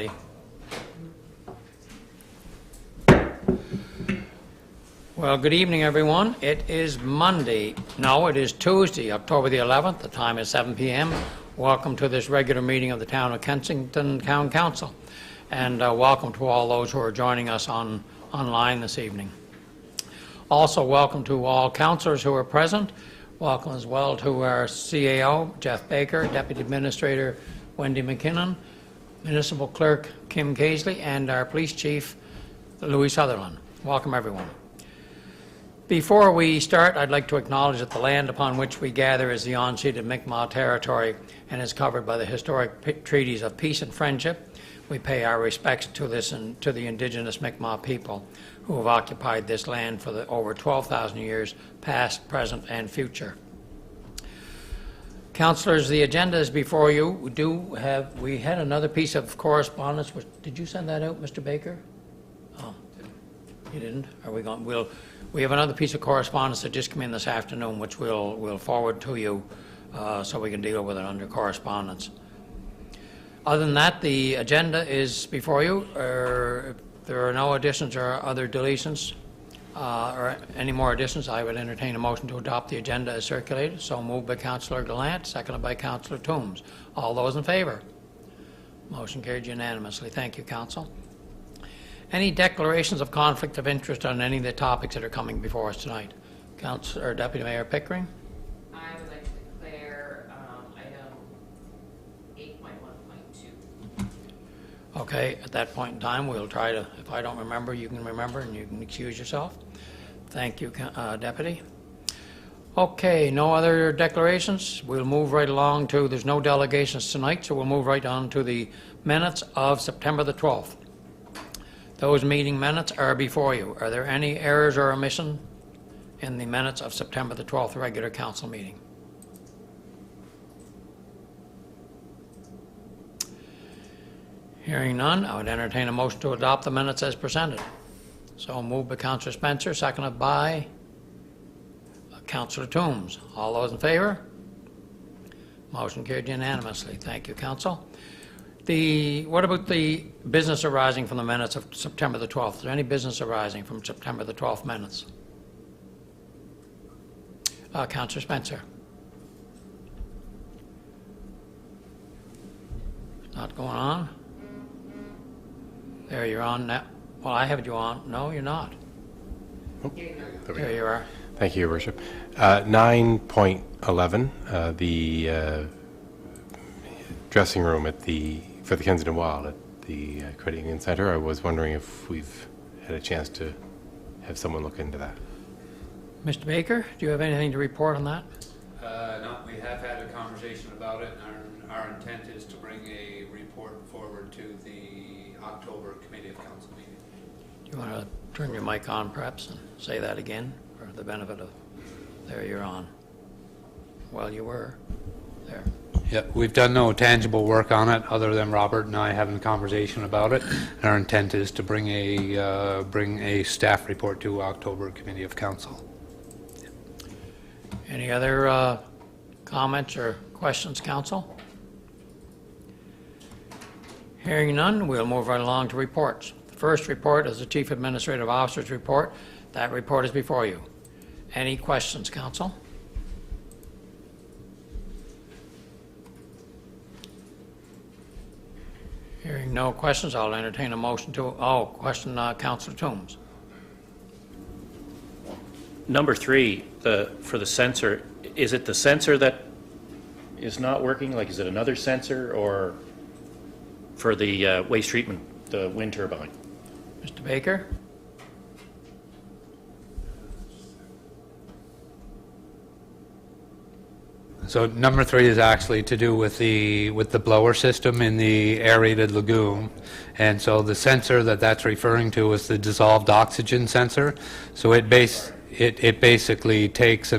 Deputy. Well, good evening, everyone. It is Monday. No, it is Tuesday, October the 11th. The time is 7 p.m. Welcome to this regular meeting of the Town of Kensington Town Council. And welcome to all those who are joining us online this evening. Also, welcome to all councillors who are present. Welcome as well to our CAO, Jeff Baker, Deputy Administrator Wendy McKinnon, Municipal Clerk Kim Casely, and our Police Chief Louis Sutherland. Welcome, everyone. Before we start, I'd like to acknowledge that the land upon which we gather is the unceded Mi'kmaq territory and is covered by the historic treaties of peace and friendship. We pay our respects to this and to the indigenous Mi'kmaq people who have occupied this land for over 12,000 years, past, present, and future. Councillors, the agenda is before you. We had another piece of correspondence. Did you send that out, Mr. Baker? Oh, you didn't? Are we going? We have another piece of correspondence that just came in this afternoon, which we'll forward to you so we can deal with it under correspondence. Other than that, the agenda is before you. If there are no additions or other deletions or any more additions, I would entertain a motion to adopt the agenda as circulated. So moved by Councillor Gallant, seconded by Councillor Toombs. All those in favor? Motion carried unanimously. Thank you, Council. Any declarations of conflict of interest on any of the topics that are coming before us tonight? Councillor Deputy Mayor Pickering? I would like to declare item 8.1.2. Okay, at that point in time, we'll try to, if I don't remember, you can remember and you can excuse yourself. Thank you, Deputy. Okay, no other declarations. We'll move right along to, there's no delegations tonight, so we'll move right on to the minutes of September the 12th. Those meeting minutes are before you. Are there any errors or omission in the minutes of September the 12th regular council meeting? Hearing none, I would entertain a motion to adopt the minutes as presented. So moved by Councillor Spencer, seconded by Councillor Toombs. All those in favor? Motion carried unanimously. Thank you, Council. What about the business arising from the minutes of September the 12th? Is there any business arising from September the 12th minutes? Councillor Spencer. Not going on? There, you're on now. Well, I have you on. No, you're not. Oh, There you are. Thank you, Your Worship. 9.11, the dressing room for the Kensington Wall at the Credit Union Centre. I was wondering if we've had a chance to have someone look into that. Mr. Baker, do you have anything to report on that? No, we have had a conversation about it, and our intent is to bring a report forward to the October Committee of Council meeting. Do you want to turn your mic on, perhaps, and say that again for the benefit of... There, you're on. Well, you were. There. Yeah, we've done no tangible work on it other than Robert and I having a conversation about it. Our intent is to bring a staff report to October Committee of Council. Any other comments or questions, Council? Hearing none, we'll move right along to reports. The first report is the Chief Administrative Officer's report. That report is before you. Any questions, Council? Hearing no questions, I'll entertain a motion to... question, Councillor Toombs. Number 3, for the sensor, is it the sensor that is not working? Like, is it another sensor, or for the waste treatment, the wind turbine? Mr. Baker? So number 3 is actually to do with the blower system in the aerated lagoon, and so the sensor that's referring to is the dissolved oxygen sensor. So it basically takes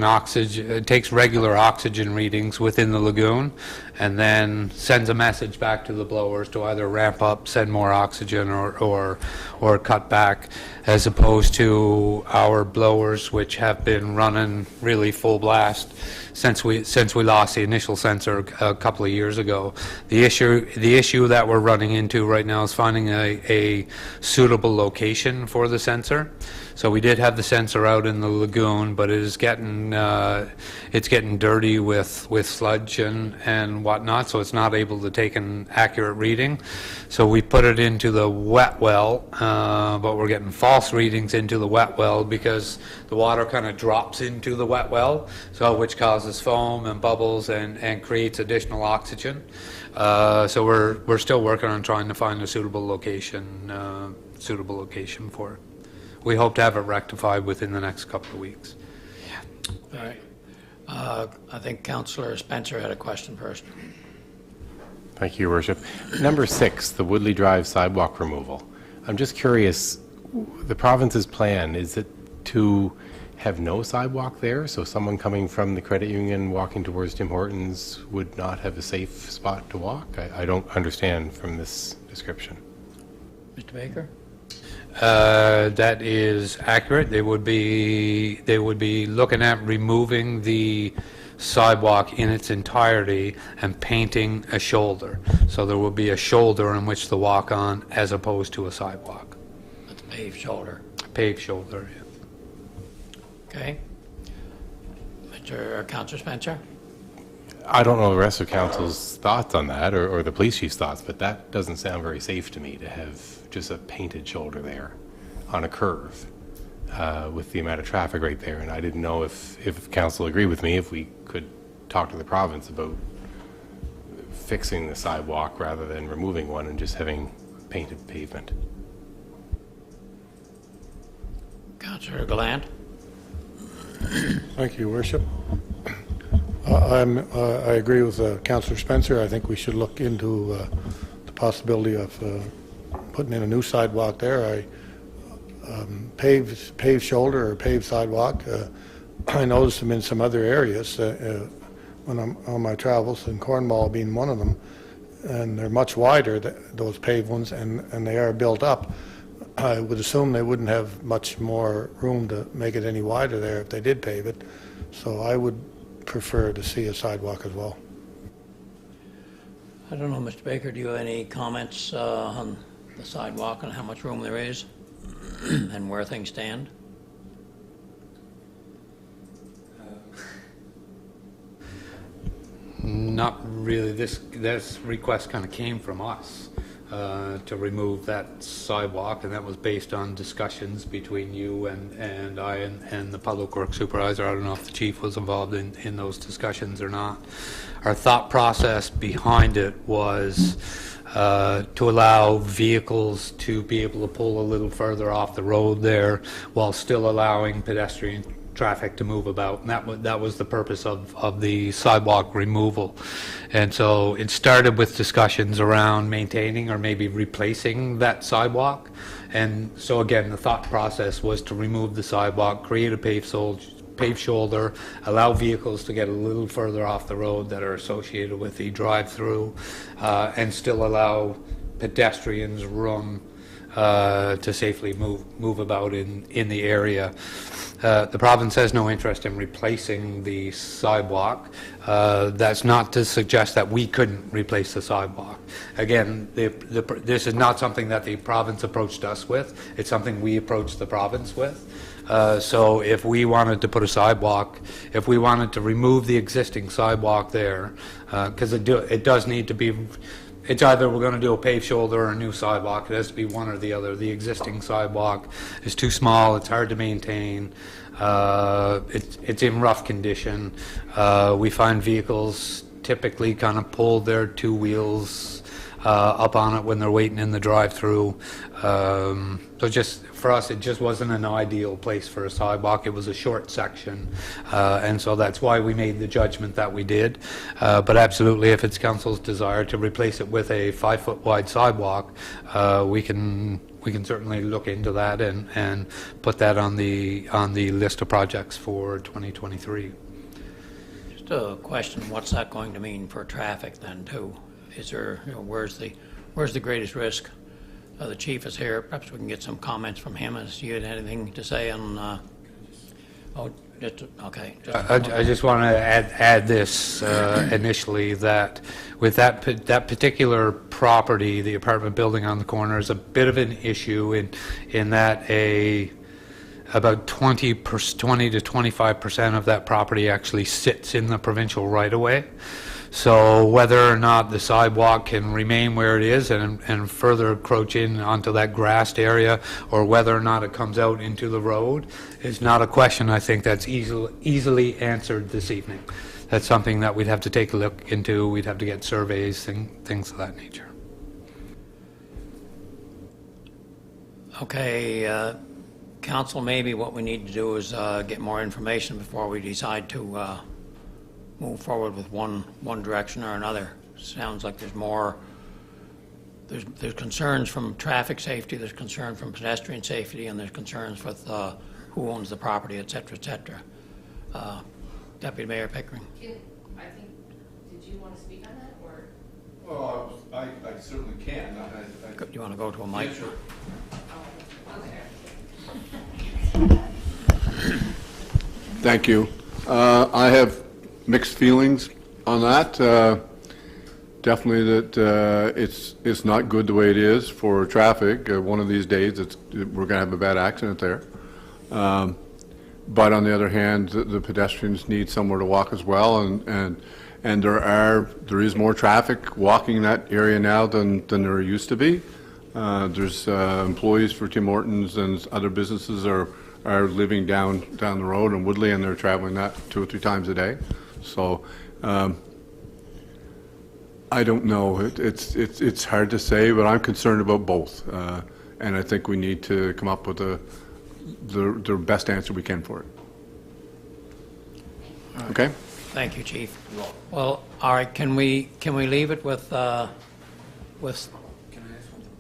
regular oxygen readings within the lagoon, and then sends a message back to the blowers to either ramp up, send more oxygen, or cut back, as opposed to our blowers, which have been running really full blast since we lost the initial sensor a couple of years ago. The issue that we're running into right now is finding a suitable location for the sensor. So we did have the sensor out in the lagoon, but it is getting dirty with sludge and whatnot, so it's not able to take an accurate reading. So we put it into the wet well, but we're getting false readings into the wet well because the water kind of drops into the wet well, so which causes foam and bubbles and creates additional oxygen. So we're still working on trying to find a suitable location for it. We hope to have it rectified within the next couple of weeks. All right. I think Councillor Spencer had a question first. Thank you, Your Worship. Number 6, the Woodley Drive sidewalk removal. I'm just curious, the province's plan, is it to have no sidewalk there? So someone coming from the credit union walking towards Tim Hortons would not have a safe spot to walk? I don't understand from this description. Mr. Baker? That is accurate. They would be looking at removing the sidewalk in its entirety and painting a shoulder. So there will be a shoulder in which to walk on as opposed to a sidewalk. That's paved shoulder. Paved shoulder, yeah. Okay. Councillor Spencer? I don't know the rest of council's thoughts on that, or the police chief's thoughts, but that doesn't sound very safe to me, to have just a painted shoulder there on a curve with the amount of traffic right there. And I didn't know if council agreed with me, if we could talk to the province about fixing the sidewalk rather than removing one and just having painted pavement. Councillor Gallant? Thank you, Your Worship. I agree with Councillor Spencer. I think we should look into the possibility of putting in a new sidewalk there. Paved shoulder or paved sidewalk. I noticed them in some other areas when I'm on my travels, in Cornwall being one of them, and they're much wider, those paved ones, and they are built up. I would assume they wouldn't have much more room to make it any wider there if they did pave it. So I would prefer to see a sidewalk as well. I don't know, Mr. Baker, do you have any comments on the sidewalk and how much room there is and where things stand? Not really. This request kind of came from us to remove that sidewalk, and that was based on discussions between you and I and the public works supervisor. I don't know if the chief was involved in those discussions or not. Our thought process behind it was to allow vehicles to be able to pull a little further off the road there while still allowing pedestrian traffic to move about, and that was the purpose of the sidewalk removal. And so it started with discussions around maintaining or maybe replacing that sidewalk. And so again, the thought process was to remove the sidewalk, create a paved shoulder, allow vehicles to get a little further off the road that are associated with the drive-through, and still allow pedestrians room to safely move about in the area. The province has no interest in replacing the sidewalk. That's not to suggest that we couldn't replace the sidewalk. Again, this is not something that the province approached us with. It's something we approached the province with. So if we wanted to put a sidewalk, if we wanted to remove the existing sidewalk there, because it does need to be, it's either we're going to do a paved shoulder or a new sidewalk. It has to be one or the other. The existing sidewalk is too small. It's hard to maintain. It's in rough condition. We find vehicles typically kind of pull their two wheels up on it when they're waiting in the drive-through. So just for us, it just wasn't an ideal place for a sidewalk. It was a short section, and so that's why we made the judgment that we did. But absolutely, if it's council's desire to replace it with a 5-foot wide sidewalk, we can certainly look into that and put that on the list of projects for 2023. Just a question, what's that going to mean for traffic then too? Is there, where's the greatest risk? The chief is here, perhaps we can get some comments from him. Has you had anything to say on, okay. I just want to add this initially, that with that particular property, the apartment building on the corner is a bit of an issue in that about 20 to 25% of that property actually sits in the provincial right-of-way. So whether or not the sidewalk can remain where it is and further encroach in onto that grassed area, or whether or not it comes out into the road, is not a question I think that's easily answered this evening. That's something that we'd have to take a look into. We'd have to get surveys and things of that nature. Okay, council, maybe what we need to do is get more information before we decide to move forward with one direction or another. Sounds like there's more, there's concerns from traffic safety, there's concern from pedestrian safety, and there's concerns with who owns the property, et cetera, et cetera. Deputy Mayor Pickering. I think, did you want to speak on that, or? Well, I certainly can. Do you want to go to a mic? Yeah, sure. Okay. Thank you. I have mixed feelings on that. Definitely that it's not good the way it is for traffic. One of these days we're going to have a bad accident there. But on the other hand, the pedestrians need somewhere to walk as well, and there is more traffic walking that area now than there used to be. There's employees for Tim Hortons and other businesses are living down the road in Woodley, and they're traveling that 2 or 3 times a day. So I don't know. It's hard to say, but I'm concerned about both, and I think we need to come up with the best answer we can for it. Okay. Thank you, Chief. Well, all right, can we leave it with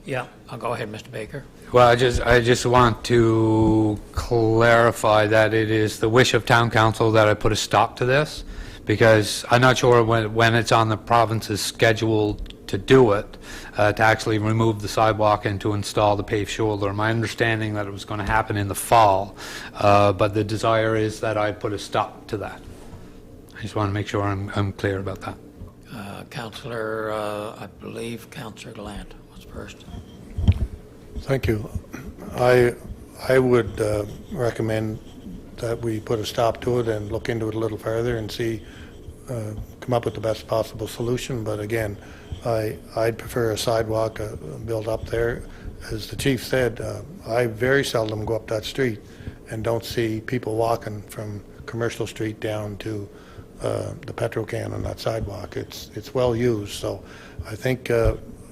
yeah, I'll go ahead, Mr. Baker. Well, I just want to clarify that it is the wish of town council that I put a stop to this, because I'm not sure when it's on the province's schedule to do it, to actually remove the sidewalk and to install the paved shoulder. My understanding that it was going to happen in the fall, but the desire is that I put a stop to that. I just want to make sure I'm clear about that. Councillor, I believe Councillor Gallant was first. Thank you. I would recommend that we put a stop to it and look into it a little further and see, come up with the best possible solution. But again, I'd prefer a sidewalk built up there. As the chief said, I very seldom go up that street and don't see people walking from Commercial Street down to the petrol can on that sidewalk. It's well used, so I think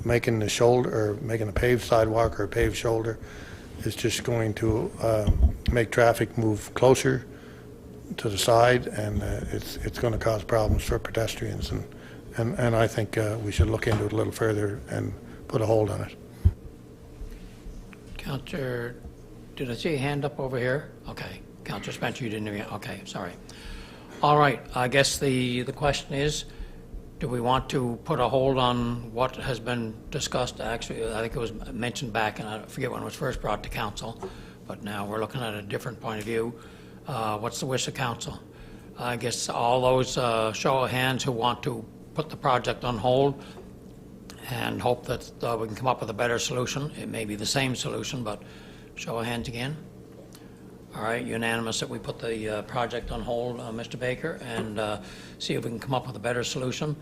making the shoulder, or making a paved sidewalk or a paved shoulder, is just going to make traffic move closer to the side, and it's going to cause problems for pedestrians, and I think we should look into it a little further and put a hold on it. Councillor, did I see a hand up over here? Okay. Councillor Spencer, you didn't even, okay, sorry. All right, I guess the question is, do we want to put a hold on what has been discussed? Actually, I think it was mentioned back, and I forget when it was first brought to council, but now we're looking at a different point of view. What's the wish of council? I guess all those show of hands who want to put the project on hold and hope that we can come up with a better solution. It may be the same solution, but show of hands again. All right, unanimous that we put the project on hold, Mr. Baker, and see if we can come up with a better solution,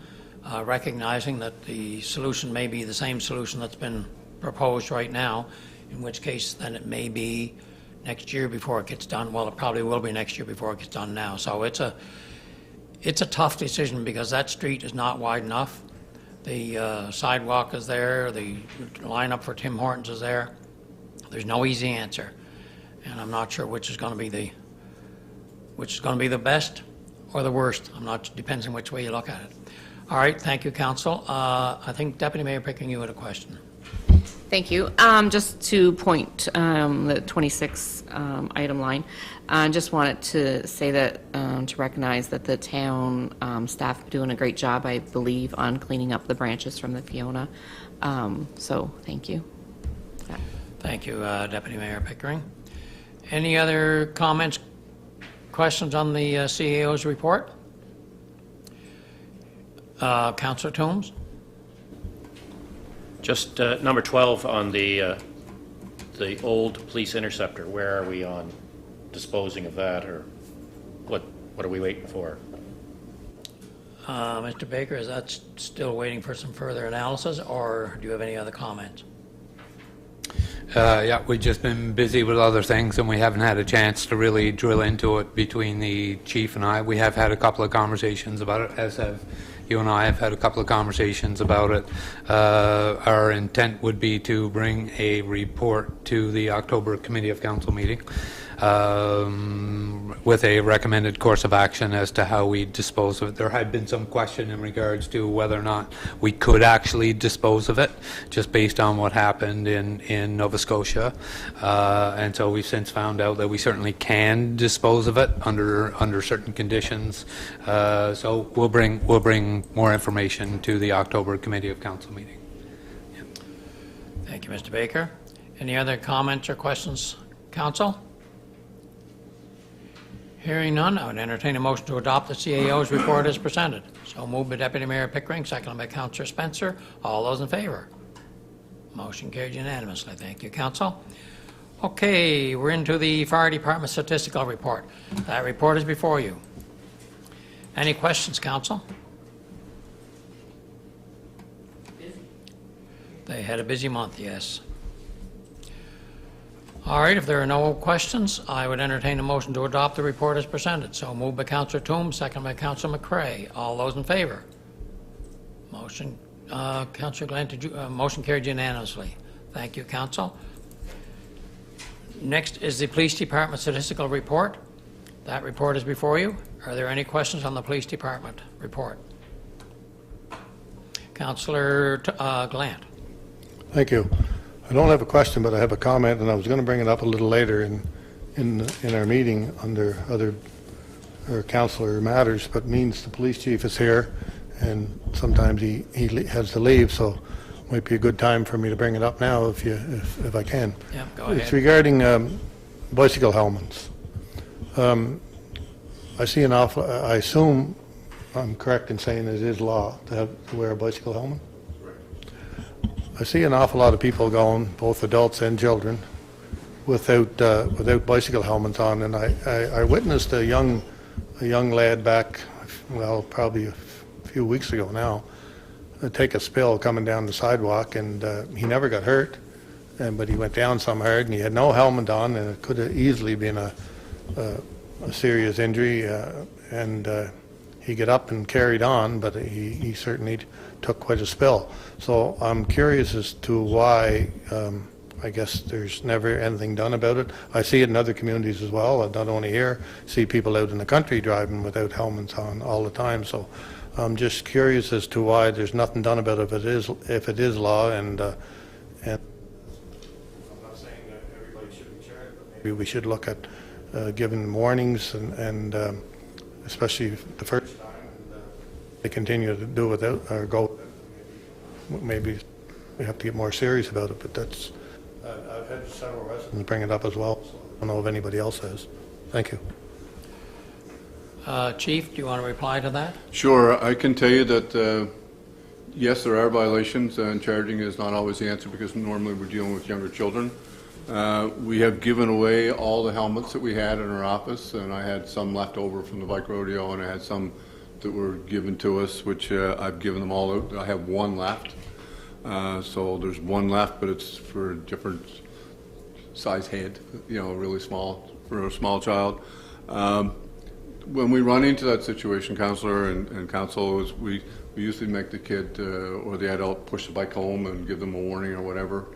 recognizing that the solution may be the same solution that's been proposed right now, in which case then it may be next year before it gets done. Well, it probably will be next year before it gets done now. So it's a tough decision because that street is not wide enough. The sidewalk is there, the lineup for Tim Hortons is there. There's no easy answer. And I'm not sure which is going to be the best or the worst. Depends on which way you look at it. All right, thank you, council. I think Deputy Mayor Pickering, you had a question. Thank you. Just to point the 26 item line, I just wanted to say that, to recognize that the town staff are doing a great job, I believe, on cleaning up the branches from the Fiona. So, thank you. Thank you, Deputy Mayor Pickering. Any other comments, questions on the CAO's report? Councillor Toombs? Just number 12 on the old police interceptor. Where are we on disposing of that, or what are we waiting for? Mr. Baker, is that still waiting for some further analysis, or do you have any other comments? Yeah, we've just been busy with other things, and we haven't had a chance to really drill into it between the chief and I. We have had a couple of conversations about it, as have you and I have had a couple of conversations about it. Our intent would be to bring a report to the October Committee of Council meeting with a recommended course of action as to how we dispose of it. There had been some question in regards to whether or not we could actually dispose of it, just based on what happened in Nova Scotia. And so we've since found out that we certainly can dispose of it under certain conditions. So we'll bring more information to the October Committee of Council meeting. Yeah. Thank you, Mr. Baker. Any other comments or questions, Council? Hearing none, I would entertain a motion to adopt the CAO's report as presented. So moved by Deputy Mayor Pickering, seconded by Councillor Spencer. All those in favor? Motion carried unanimously. Thank you, Council. Okay, we're into the Fire Department Statistical Report. That report is before you. Any questions, Council? They had a busy month, yes. All right, if there are no questions, I would entertain a motion to adopt the report as presented. So moved by Councillor Toombs, second by Councillor McCrae. All those in favor? Motion, Councillor Glenn, motion carried unanimously. Thank you, Council. Next is the Police Department Statistical Report. That report is before you. Are there any questions on the Police Department report? Councillor Glant. Thank you. I don't have a question, but I have a comment, and I was going to bring it up a little later in our meeting under other councillor matters, but means the police chief is here, and sometimes he has to leave, so it might be a good time for me to bring it up now if I can. Yeah, go ahead. It's regarding bicycle helmets. I see an awful. I assume I'm correct in saying it is law to wear a bicycle helmet. I see an awful lot of people going, both adults and children, without bicycle helmets on, and I witnessed a young lad back, well, probably a few weeks ago now, take a spill coming down the sidewalk, and he never got hurt, but he went down some hard, and he had no helmet on, and it could have easily been a serious injury, and he got up and carried on, but he certainly took quite a spill. So I'm curious as to why, I guess there's never anything done about it. I see it in other communities as well, and not only here, see people out in the country driving without helmets on all the time. So I'm just curious as to why there's nothing done about it if it is law, and I'm not saying that everybody should be charged, but maybe we should look at giving warnings and especially the first time, and they continue to do without or go. Maybe we have to get more serious about it, but that's. I've had several residents bring it up as well, so I don't know if anybody else has. Thank you. Chief, do you want to reply to that? Sure. I can tell you that, yes, there are violations, and charging is not always the answer because normally we're dealing with younger children. We have given away all the helmets that we had in our office, and I had some left over from the bike rodeo, and I had some that were given to us, which I've given them all out. I have one left. So there's one left, but it's for a different size head, really small for a small child. When we run into that situation, Councillor and Council, we usually make the kid or the adult push the bike home and give them a warning or whatever.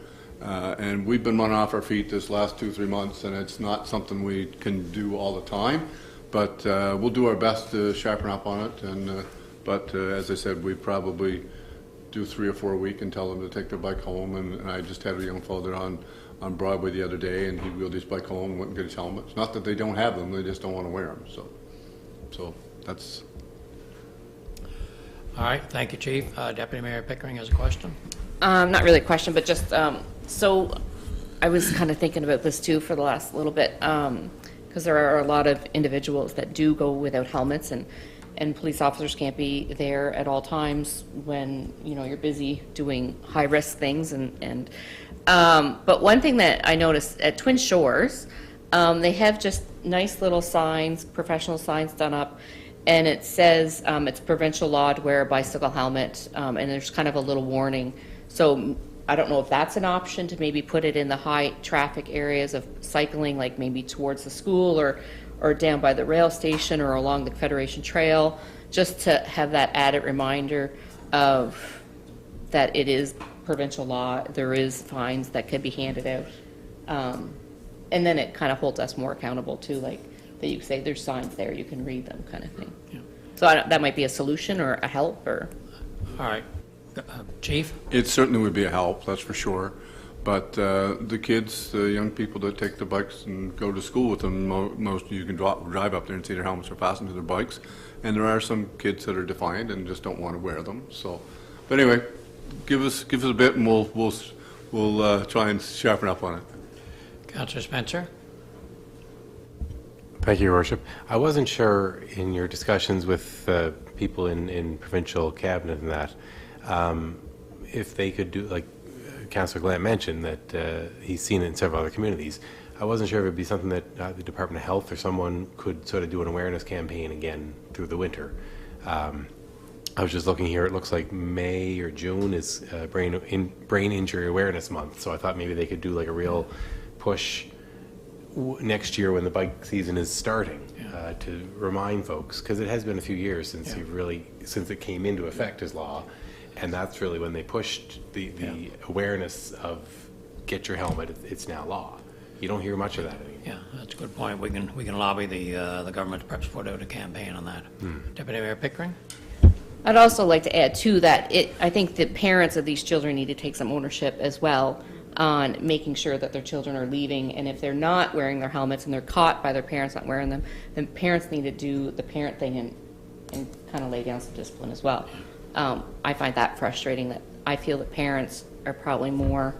And we've been run off our feet this last 2-3 months, and it's not something we can do all the time, but we'll do our best to sharpen up on it. And but as I said, we probably do 3 or 4 a week and tell them to take their bike home. And I just had a young fellow there on Broadway the other day, and he wheeled his bike home and wouldn't get his helmet. It's not that they don't have them, they just don't want to wear them. So that's... All right, thank you, Chief. Deputy Mayor Pickering has a question. Not really a question, but just, so I was kind of thinking about this too for the last little bit, because there are a lot of individuals that do go without helmets, and police officers can't be there at all times when, you know, you're busy doing high-risk things. But one thing that I noticed at Twin Shores, they have just nice little signs, professional signs done up, and it says it's provincial law to wear a bicycle helmet, and there's kind of a little warning. So I don't know if that's an option to maybe put it in the high traffic areas of cycling, like maybe towards the school or down by the rail station or along the Federation Trail, just to have that added reminder of that it is provincial law. There is fines that could be handed out. And then it kind of holds us more accountable too, like that you say there's signs there, you can read them kind of thing. Yeah. So that might be a solution or a help or... All right. Chief? It certainly would be a help, that's for sure. But the kids, the young people that take the bikes and go to school with them, most you can drive up there and see their helmets are fastened to their bikes. And there are some kids that are defiant and just don't want to wear them. So, but anyway, give us a bit, and we'll try and sharpen up on it. Councillor Spencer? Thank you, Your Worship. I wasn't sure in your discussions with people in provincial cabinet and that, if they could do, like Councillor Glant mentioned, that he's seen it in several other communities. I wasn't sure if it would be something that the Department of Health or someone could sort of do an awareness campaign again through the winter. I was just looking here, it looks like May or June is Brain Injury Awareness Month, so I thought maybe they could do like a real push next year when the bike season is starting to remind folks, because it has been a few years since since it came into effect as law, and that's really when they pushed the awareness of get your helmet, it's now law. You don't hear much of that anymore. Yeah, that's a good point. We can lobby the government to perhaps put out a campaign on that. Deputy Mayor Pickering? I'd also like to add too that I think the parents of these children need to take some ownership as well on making sure that their children are leaving, and if they're not wearing their helmets and they're caught by their parents not wearing them, then parents need to do the parent thing and kind of lay down some discipline as well. I find that frustrating, that I feel that parents are probably more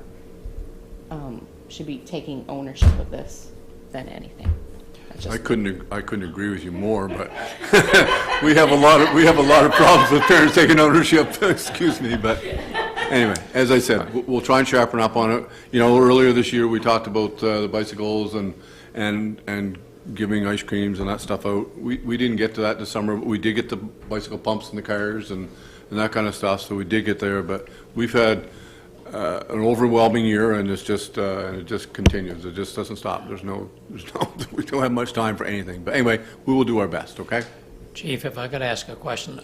should be taking ownership of this than anything. I couldn't agree with you more, but we have a lot of problems with parents taking ownership. Excuse me, but anyway, as I said, we'll try and sharpen up on it. You know, earlier this year we talked about the bicycles and giving ice creams and that stuff out. We didn't get to that this summer, but we did get the bicycle pumps in the cars and that kind of stuff. So we did get there, but we've had an overwhelming year, and it just continues. It just doesn't stop. We don't have much time for anything. But anyway, we will do our best. Okay. Chief, if I could ask a question,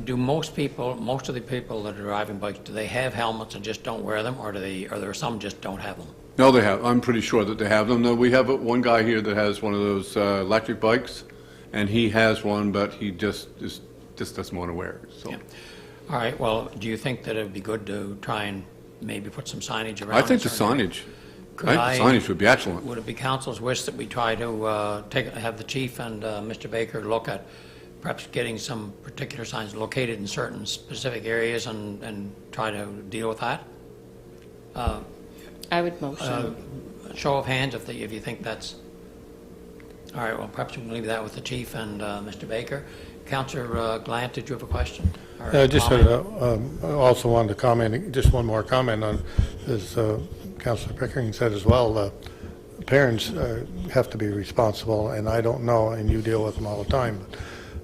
do most of the people that are driving bikes, do they have helmets and just don't wear them, or are there some just don't have them? No, they have. I'm pretty sure that they have them. No, we have one guy here that has one of those electric bikes, and he has one, but he just doesn't want to wear it. So. Yeah. All right. Well, do you think that it would be good to try and maybe put some signage around? I think the signage would be excellent. Would it be council's wish that we try to have the chief and Mr. Baker look at perhaps getting some particular signs located in certain specific areas and try to deal with that? I would motion. Show of hands if you think that's... All right, well, perhaps we can leave that with the chief and Mr. Baker. Councillor Glant, did you have a question? I just also wanted to comment, just one more comment on, as Councillor Pickering said as well, parents have to be responsible, and I don't know, and you deal with them all the time,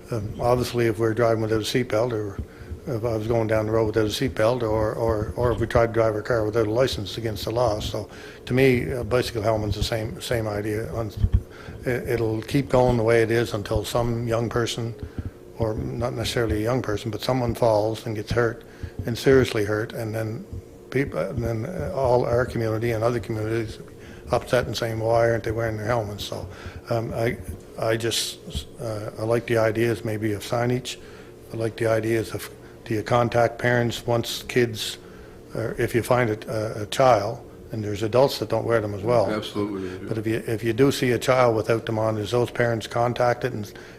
but obviously if we're driving without a seatbelt, or if I was going down the road without a seatbelt, or if we tried to drive our car without a license, against the law. So to me, a bicycle helmet's the same idea. It'll keep going the way it is until some young person, or not necessarily a young person, but someone falls and gets hurt, and seriously hurt, and then all our community and other communities upset and saying, why aren't they wearing their helmets? So I like the ideas maybe of signage. I like the ideas of do you contact parents once kids, or if you find a child, and there's adults that don't wear them as well. Absolutely. But if you do see a child without them on, is those parents contacted,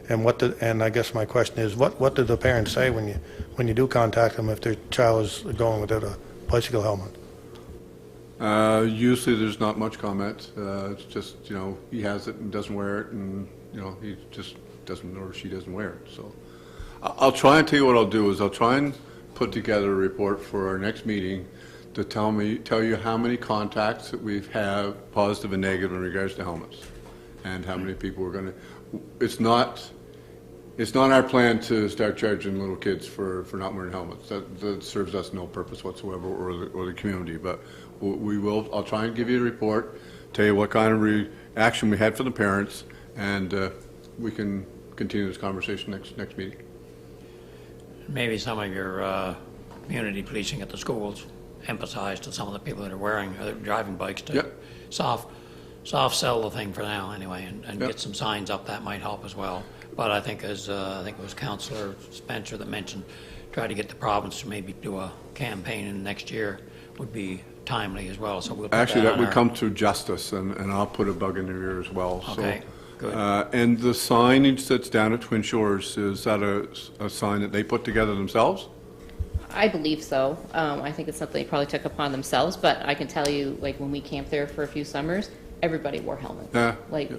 and I guess my question is, what do the parents say when you do contact them if their child is going without a bicycle helmet? Usually there's not much comment. It's just, he has it and doesn't wear it, and, he just doesn't, or she doesn't wear it. So I'll try and tell you what I'll do is I'll try and put together a report for our next meeting to tell you how many contacts that we've had, positive and negative, in regards to helmets, and how many people we're going to. It's not our plan to start charging little kids for not wearing helmets. That serves us no purpose whatsoever, or the community. But we will. I'll try and give you a report, tell you what kind of reaction we had for the parents, and we can continue this conversation next meeting. Maybe some of your community policing at the schools emphasize to some of the people that are wearing, driving bikes to Yep. soft sell the thing for now anyway, and Yep. get some signs up. That might help as well. But I think I think it was Councillor Spencer that mentioned, try to get the province to maybe do a campaign in next year would be timely as well. So we'll put Actually, that on would our- come through justice, and I'll put a bug in their ear as well. Okay, good. And the signage that's down at Twin Shores, is that a sign that they put together themselves? I believe so. I think it's something they probably took upon themselves, but I can tell you, like, when we camped there for a few summers, everybody wore helmets. Yeah, Like, yeah.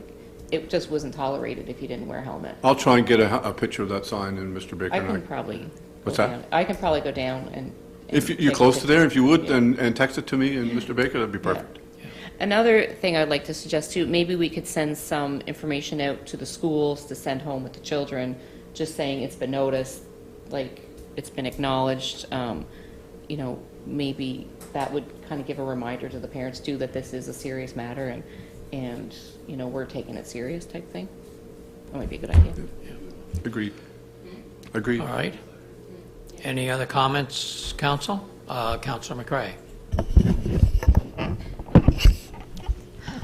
it just wasn't tolerated if you didn't wear a helmet. I'll try and get a picture of that sign, and Mr. Baker I and can probably. What's go that? down- I can probably go down and. If and you're take a close to picture. there, if you would, Yeah. and text it to me and Mr. Baker, that'd be perfect. Another thing I'd like to suggest too, maybe we could send some information out to the schools to send home with the children, just saying it's been noticed, like, it's been acknowledged. Maybe that would kind of give a reminder to the parents too, that this is a serious matter and we're taking it serious type thing. That might be a good idea. Agreed. Agreed. All right. Any other comments, Council? Councillor McRae.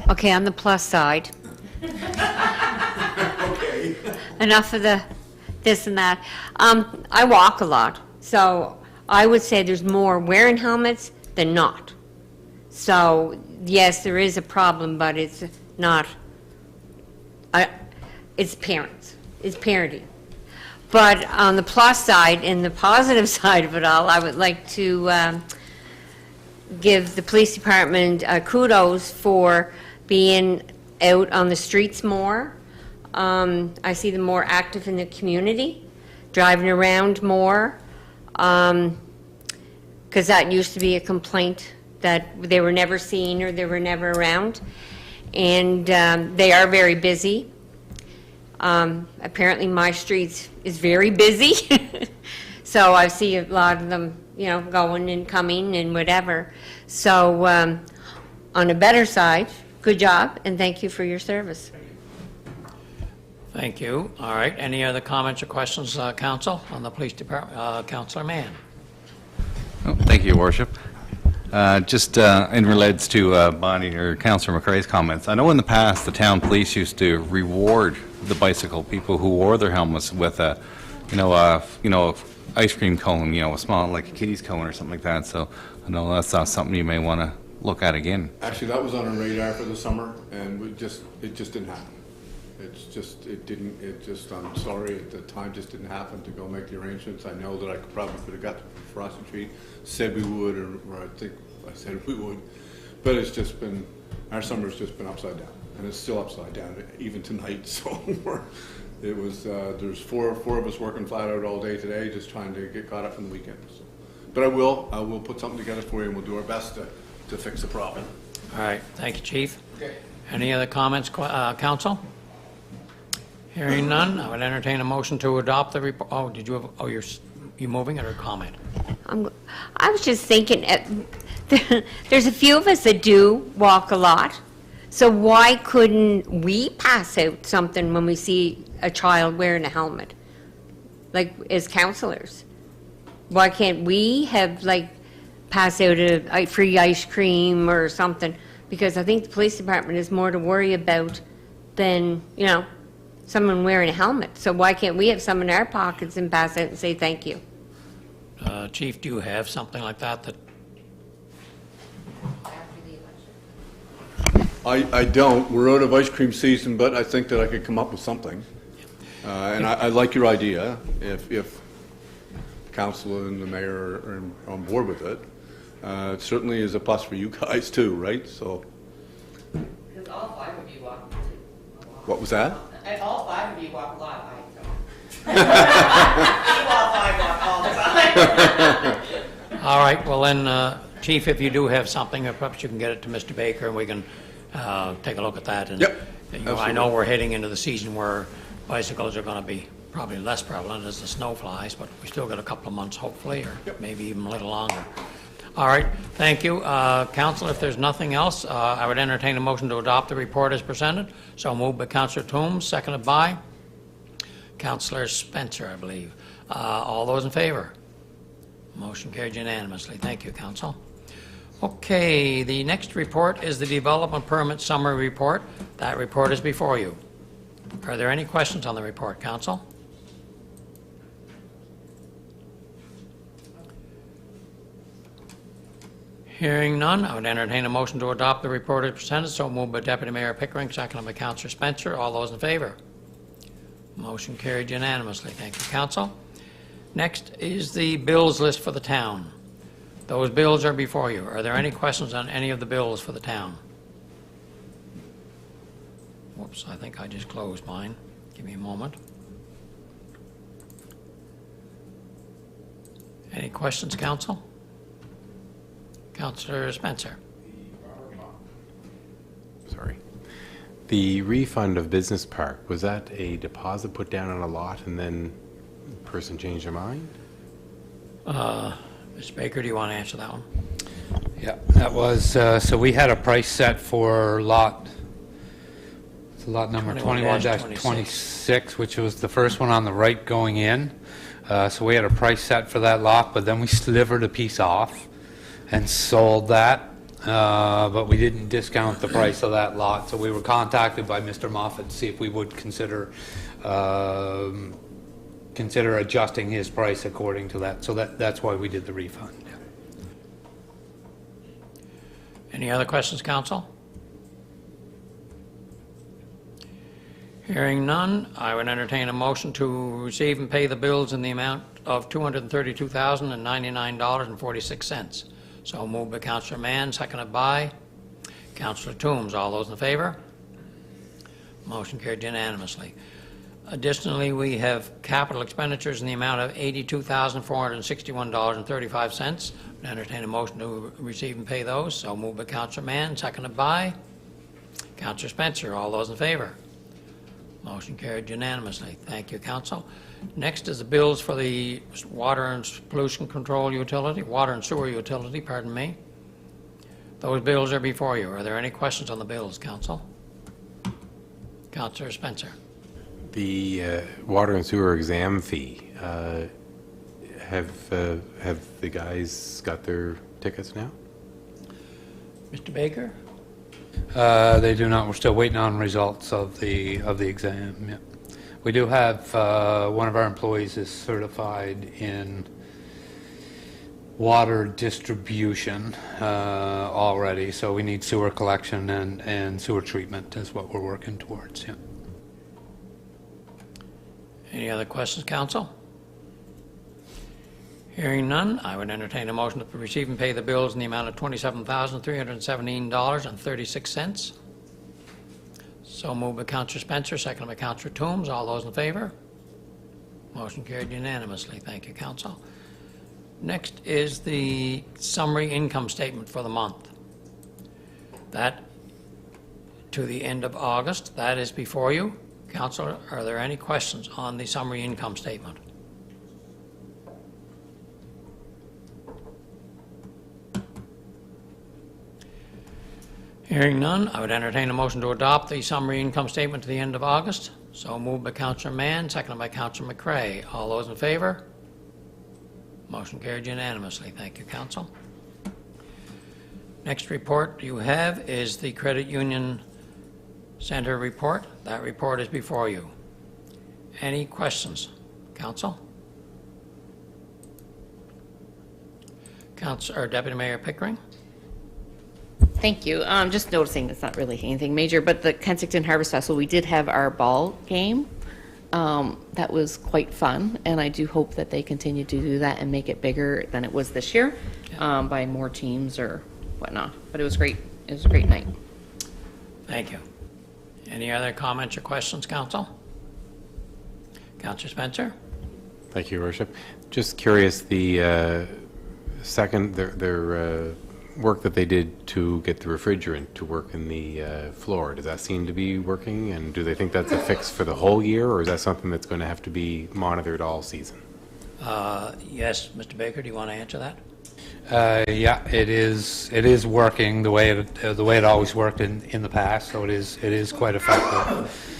Okay, on the plus side. Okay. Enough of the this and that. I walk a lot, so I would say there's more wearing helmets than not. So, yes, there is a problem, but it's not, it's parents, it's parenting. But on the plus side and the positive side of it all, I would like to give the police department kudos for being out on the streets more. I see them more active in the community, driving around more, because that used to be a complaint that they were never seen or they were never around. And they are very busy. Apparently my street is very busy. So I see a lot of them, going and coming and whatever. So on a better side, good job, and thank you for your service. Thank you. All right. Any other comments or questions, Council, on the Police Department? Councillor Mann. Oh, thank you, Your Worship. Just in relates to Bonnie or Councillor McRae's comments, I know in the past the town police used to reward the bicycle people who wore their helmets with a, ice cream cone, a small, like a kiddie's cone or something like that. So I know that's something you may want to look at again. Actually, that was on our radar for the summer, and it just didn't happen. I'm sorry, at the time, just didn't happen to go make the arrangements. I know that I could have got to Frosty Tree, said we would, or I think I said we would, but it's just been, our summer's just been upside down, and it's still upside down, even tonight, so there's four of us working flat out all day today, just trying to get caught up from the weekend. So. But I will put something together for you, and we'll do our best to fix the problem. All right. Thank you, Chief. Okay. Any other comments, Council? Hearing none, I would entertain a motion to adopt the report. Oh, did you have, you moving it or comment? I was just thinking, there's a few of us that do walk a lot, so why couldn't we pass out something when we see a child wearing a helmet? Like, as counselors? Why can't we have, pass out a free ice cream or something? Because I think the police department is more to worry about than, someone wearing a helmet. So why can't we have some in our pockets and pass out and say thank you? Chief, do you have something like that that, I don't. We're out of ice cream season, but I think that I could come up with something. And I like your idea, if council and the mayor are on board with it. It certainly is a plus for you guys too, right? So, Because all 5 of you walk. what was that? All 5 of you walk a lot, I don't. You all 5 walk all the time. all right, well then, Chief, if you do have something, perhaps you can get it to Mr. Baker and we can take a look at that. And, Yep, you know, I know we're heading into the season where bicycles are going to be probably less prevalent as the snow flies, but we still got a couple of months hopefully, or maybe even a little longer. All right, thank you. Council, if there's nothing else, I would entertain a motion to adopt the report as presented. So moved by Councillor Toombs, seconded by Councillor Spencer, I believe. All those in favor? Motion carried unanimously. Thank you, Council. Okay, the next report is the Development Permit Summary Report. That report is before you. Are there any questions on the report, Council? Hearing none, I would entertain a motion to adopt the report as presented. So moved by Deputy Mayor Pickering, seconded by Councillor Spencer. All those in favor? Motion carried unanimously. Thank you, Council. Next is the bills list for the town. Those bills are before you. Are there any questions on any of the bills for the town? Whoops, I think I just closed mine. Give me a moment. Any questions, Council? Councillor Spencer. Sorry. The refund of Business Park, was that a deposit put down on a lot and then the person changed their mind? Mr. Baker, do you want to answer that one? Yeah, that was, so we had a price set for lot number 21-26, which was the first one on the right going in. So we had a price set for that lot, but then we slivered a piece off and sold that, but we didn't discount the price of that lot. So we were contacted by Mr. Moffett to see if we would consider adjusting his price according to that. So that's why we did the refund. Yeah. Any other questions, Council? Hearing none, I would entertain a motion to receive and pay the bills in the amount of $232,099.46. So moved by Councillor Mann, seconded by Councillor Toombs. All those in favor? Motion carried unanimously. Additionally, we have capital expenditures in the amount of $82,461.35. Entertain a motion to receive and pay those. So moved by Councillor Mann, seconded by Councillor Spencer. All those in favor? Motion carried unanimously. Thank you, Council. Next is the bills for the water and pollution control utility, water and sewer utility, pardon me. Those bills are before you. Are there any questions on the bills, Council? Councillor Spencer. The water and sewer exam fee, have the guys got their tickets now? Mr. Baker? They do not. We're still waiting on results of the exam. Yeah. We do have one of our employees is certified in water distribution already, so we need sewer collection and sewer treatment is what we're working towards. Yeah. Any other questions, Council? Hearing none, I would entertain a motion to receive and pay the bills in the amount of $27,317.36. So moved by Councillor Spencer, seconded by Councillor Toombs. All those in favor? Motion carried unanimously. Thank you, Council. Next is the summary income statement for the month. That to the end of August. That is before you. Council, are there any questions on the summary income statement? Hearing none, I would entertain a motion to adopt the summary income statement to the end of August. So moved by Councillor Mann, seconded by Councillor McCrae. All those in favor? Motion carried unanimously. Thank you, Council. Next report you have is the Credit Union Center report. That report is before you. Any questions, Council? Councilor, Deputy Mayor Pickering? Thank you. Just noticing, it's not really anything major, but the Kensington Harvest Festival, we did have our ball game. That was quite fun, and I do hope that they continue to do that and make it bigger than it was this year, by more teams or whatnot. But it was great. It was a great night. Thank you. Any other comments or questions, Council? Councilor Spencer? Thank you, Your Worship. Just curious, the second, their work that they did to get the refrigerant to work in the floor, does that seem to be working? And do they think that's a fix for the whole year, or is that something that's going to have to be monitored all season? Yes, Mr. Baker, do you want to answer that? Yeah, it is working the way it always worked in the past, so it is quite effective.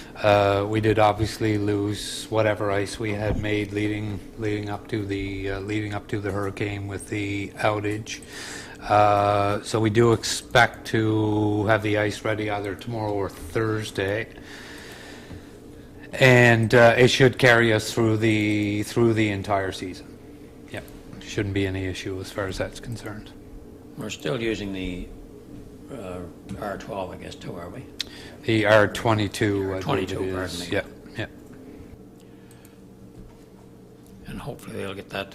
We did obviously lose whatever ice we had made leading up to the hurricane with the outage. So we do expect to have the ice ready either tomorrow or Thursday, and it should carry us through the entire season. Yeah, shouldn't be any issue as far as that's concerned. We're still using the R12, I guess, too, are we? The R22, I believe 22, it pardon is. me. Yeah, yeah. And hopefully they'll get that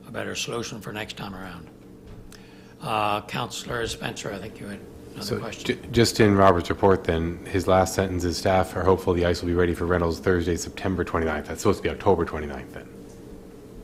a better solution for next time around. Councillor Spencer, I think you had another question. Just in Robert's report then, his last sentence is staff are hopeful the ice will be ready for rentals Thursday, September 29th. That's supposed to be October 29th then.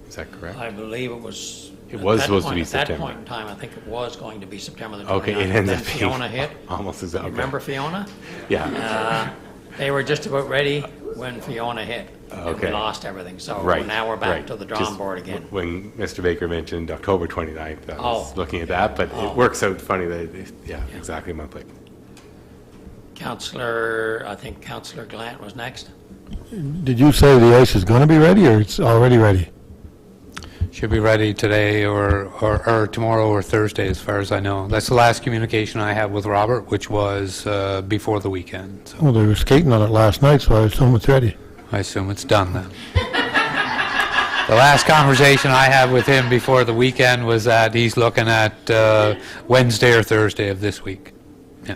Is that correct? I believe it was... It was supposed to be At that September. point in time, I think it was going to be September the 29th. Okay, it ended Then up being Fiona hit. almost exactly. Remember Fiona? Yeah. They were just about ready when Fiona hit. And we Okay. lost everything. So Right. now we're back right. to the drawing Just board again. When Mr. Baker mentioned October 29th, I was Oh. looking at that, but Oh. it works out funny that, exactly a month later. I think Councillor Glant was next. Did you say the ice is going to be ready, or it's already ready? Should be ready today or tomorrow or Thursday, as far as I know. That's the last communication I had with Robert, which was before the weekend. So Well, they were skating on it last night, so I assume it's ready. I assume it's done then. The last conversation I had with him before the weekend was that he's looking at Wednesday or Thursday of this week. Yeah.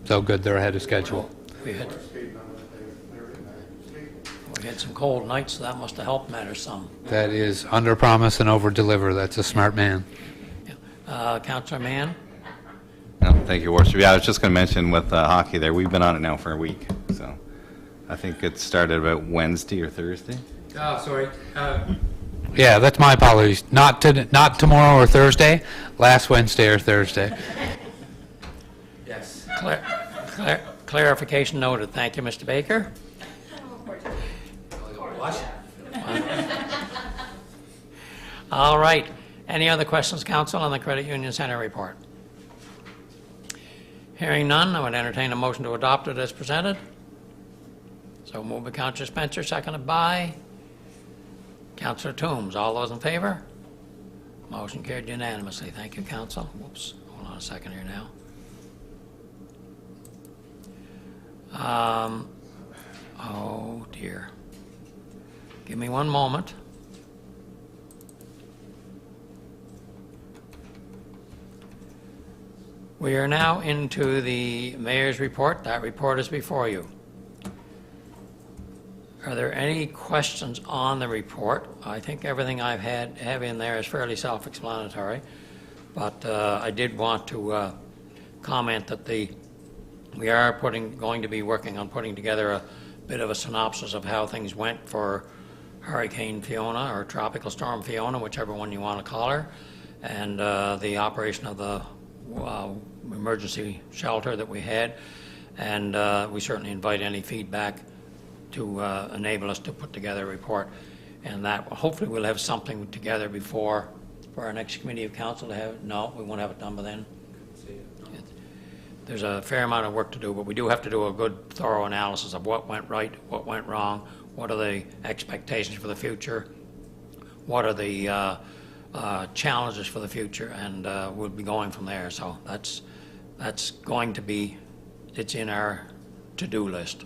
So good, they're ahead of schedule. We had some cold nights, so that must have helped matters some. That is under promise and over deliver. That's a smart man. Councillor Mann? No, thank you, Your Worship. Yeah, I was just going to mention with hockey there, we've been on it now for a week, so I think it started about Wednesday or Thursday. Oh, sorry. Yeah, that's my apologies. Not tomorrow or Thursday, last Wednesday or Thursday. Yes. Clarification noted. Thank you, Mr. Baker. All right. Any other questions, Council, on the Credit Union Center report? Hearing none, I would entertain a motion to adopt it as presented. So moved by Councillor Spencer, seconded by Councillor Toombs. All those in favor? Motion carried unanimously. Thank you, Council. Whoops, hold on a second here now. Oh, dear. Give me one moment. We are now into the mayor's report. That report is before you. Are there any questions on the report? I think everything have in there is fairly self-explanatory, but I did want to comment that we are going to be working on putting together a bit of a synopsis of how things went for Hurricane Fiona or Tropical Storm Fiona, whichever one you want to call her, and the operation of the emergency shelter that we had, and we certainly invite any feedback to enable us to put together a report, and that hopefully we'll have something together before for our next committee of council to have. No, we won't have it done by then. There's a fair amount of work to do, but we do have to do a good, thorough analysis of what went right, what went wrong, what are the expectations for the future, what are the challenges for the future, and we'll be going from there. So that's going to be, it's in our to-do list.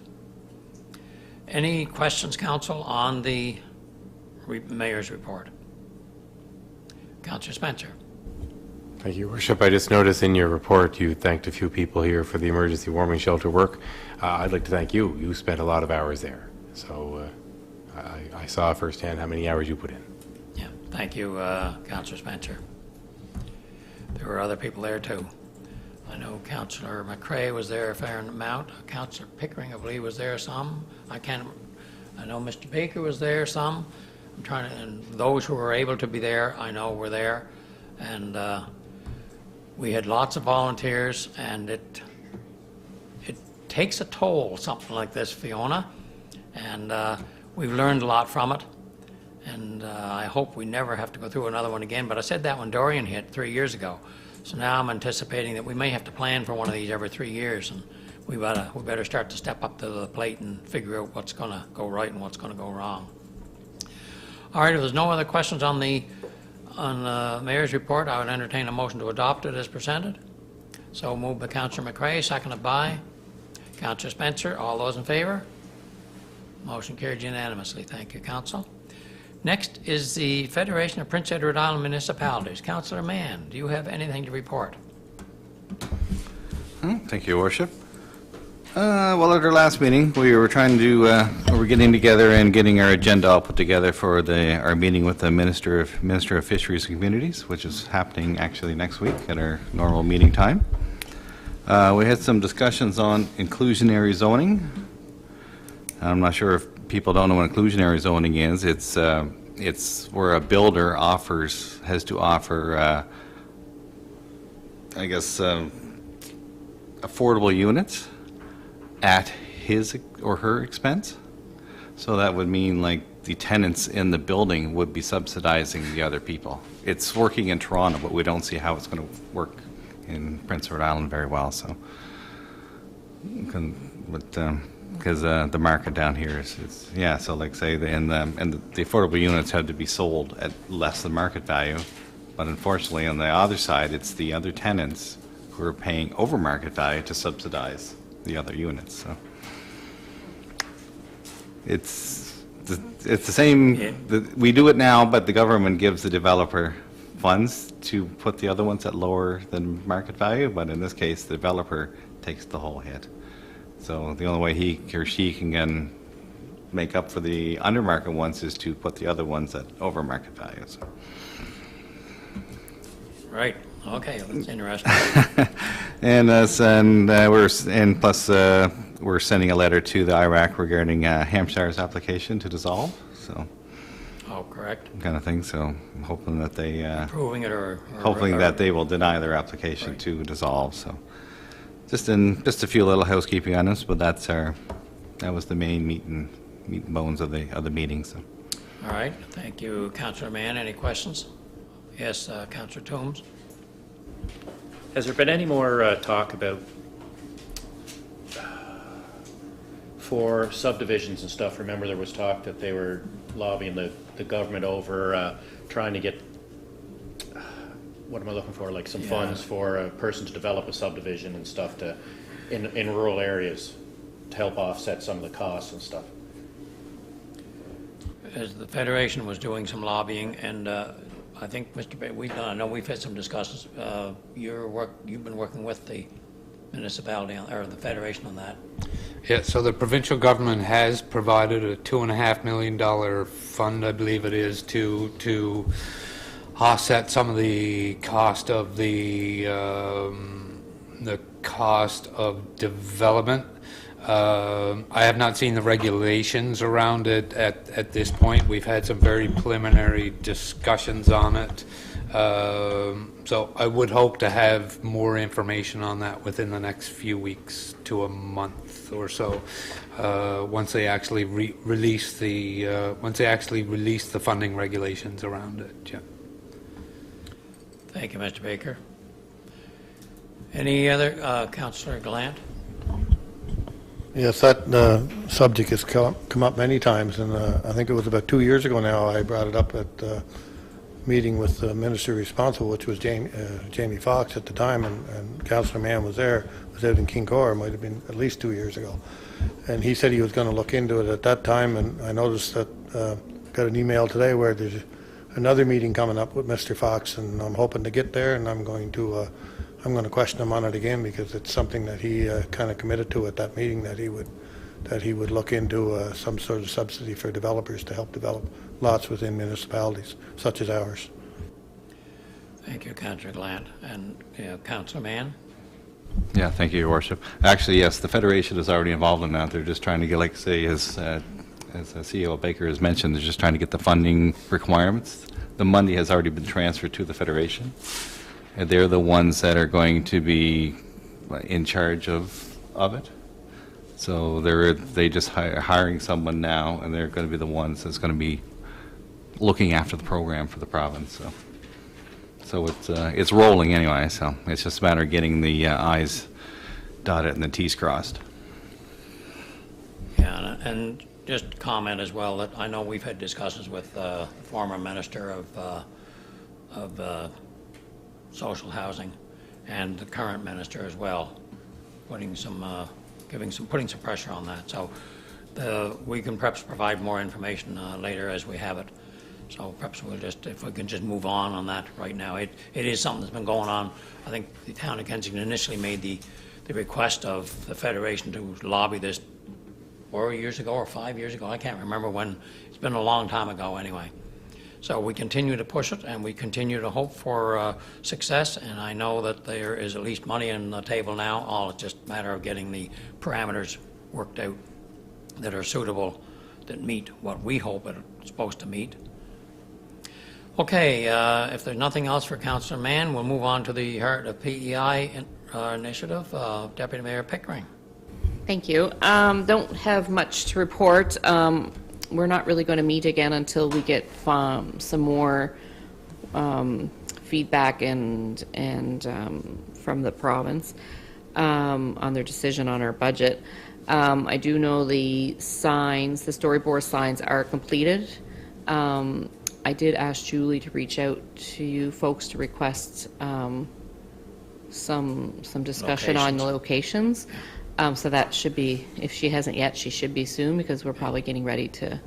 Any questions, Council, on the mayor's report? Councillor Spencer. Thank you, Worship. I just noticed in your report you thanked a few people here for the emergency warming shelter work. I'd like to thank you. You spent a lot of hours there. So I saw firsthand how many hours you put in. Yeah, thank you, Councillor Spencer. There were other people there, too. I know Councillor McCrae was there a fair amount. Councillor Pickering, I believe, was there some. I know Mr. Baker was there some. And those who were able to be there, I know were there. And we had lots of volunteers, and it takes a toll, something like this, Fiona. And we've learned a lot from it. And I hope we never have to go through another one again. But I said that when Dorian hit 3 years ago. So now I'm anticipating that we may have to plan for one of these every 3 years, and we better start to step up to the plate and figure out what's going to go right and what's going to go wrong. All right, if there's no other questions on the mayor's report, I would entertain a motion to adopt it as presented. So moved by Councillor McCrae, seconded by Councillor Spencer. All those in favor? Motion carried unanimously. Thank you, Council. Next is the Federation of Prince Edward Island Municipalities. Councillor Mann, do you have anything to report? Thank you, Your Worship. Well, at our last meeting, we were trying to, we were getting together and getting our agenda all put together for our meeting with the Minister of Fisheries and Communities, which is happening actually next week at our normal meeting time. We had some discussions on inclusionary zoning. I'm not sure if people don't know what inclusionary zoning is. It's where a builder has to offer, I guess, affordable units at his or her expense. So that would mean like the tenants in the building would be subsidizing the other people. It's working in Toronto, but we don't see how it's going to work in Prince Edward Island very well. So, because the market down here is yeah. So like say the affordable units had to be sold at less than market value, but unfortunately on the other side, it's the other tenants who are paying over market value to subsidize the other units. So it's the same. Yeah. We do it now, but the government gives the developer funds to put the other ones at lower than market value. But in this case, the developer takes the whole hit. So the only way he or she can make up for the under market ones is to put the other ones at over market value. So. Right. Okay, that's interesting. Plus we're sending a letter to the IRAC regarding Hampshire's application to dissolve. So. Oh, correct. Kind of thing. So I'm hoping that they. Approving it or hoping that they will deny their application right. to dissolve. So. Just a few little housekeeping items, but that was the main meat and bones of the meeting. So. All right. Thank you, Councillor Mann. Any questions? Yes, Councillor Toombs. Has there been any more talk about for subdivisions and stuff? Remember there was talk that they were lobbying the government over trying to get, what am I looking for, like some funds for a person to develop a subdivision and stuff in rural areas to help offset some of the costs and stuff. As the Federation was doing some lobbying, and I think, Mr. Bay, I know we've had some discussions. You've been working with the municipality or the Federation on that. Yeah, so the provincial government has provided a $2.5 million fund, I believe it is, to offset some of the cost of the cost of development. I have not seen the regulations around it at this point. We've had some very preliminary discussions on it. So I would hope to have more information on that within the next few weeks to a month or so, once they actually release the funding regulations around it. Yeah. Thank you, Mr. Baker. Any other, Councillor Gallant? Yes, that subject has come up many times, and I think it was about 2 years ago now I brought it up at a meeting with the minister responsible, which was Jamie Foxx at the time, and Councillor Mann was there, was out in Kincor. It might have been at least 2 years ago. And he said he was going to look into it at that time, and I noticed that, got an email today where there's another meeting coming up with Mr. Fox, and I'm hoping to get there, and I'm going to question him on it again, because it's something that he kind of committed to at that meeting, that he would look into some sort of subsidy for developers to help develop lots within municipalities such as ours. Thank you, Councillor Glant. And Councillor Mann? Yeah, thank you, Your Worship. Actually, yes, the Federation is already involved in that. They're just trying to get, like, say, as CEO Baker has mentioned, they're just trying to get the funding requirements. The money has already been transferred to the Federation. And they're the ones that are going to be in charge of it. So they just hiring someone now, and they're going to be the ones that's going to be looking after the program for the province. So it's rolling anyway. So it's just a matter of getting the I's dotted and the T's crossed. Yeah, and just comment as well that I know we've had discussions with the former Minister of Social Housing and the current Minister as well, putting some pressure on that. So we can perhaps provide more information later as we have it. So perhaps if we can just move on that right now. It is something that's been going on. I think the town of Kensington initially made the request of the Federation to lobby this 4 years ago or 5 years ago. I can't remember when. It's been a long time ago anyway. So we continue to push it, and we continue to hope for success, and I know that there is at least money on the table now. All it's just a matter of getting the parameters worked out that are suitable, that meet what we hope it's supposed to meet. Okay, if there's nothing else for Councillor Mann, we'll move on to the Heart of PEI initiative. Deputy Mayor Pickering. Thank you. Don't have much to report. We're not really going to meet again until we get some more feedback and from the province on their decision on our budget. I do know the signs, the storyboard signs are completed. I did ask Julie to reach out to you folks to request some discussion on the locations. So that should be, if she hasn't yet, she should be soon, because we're probably getting ready to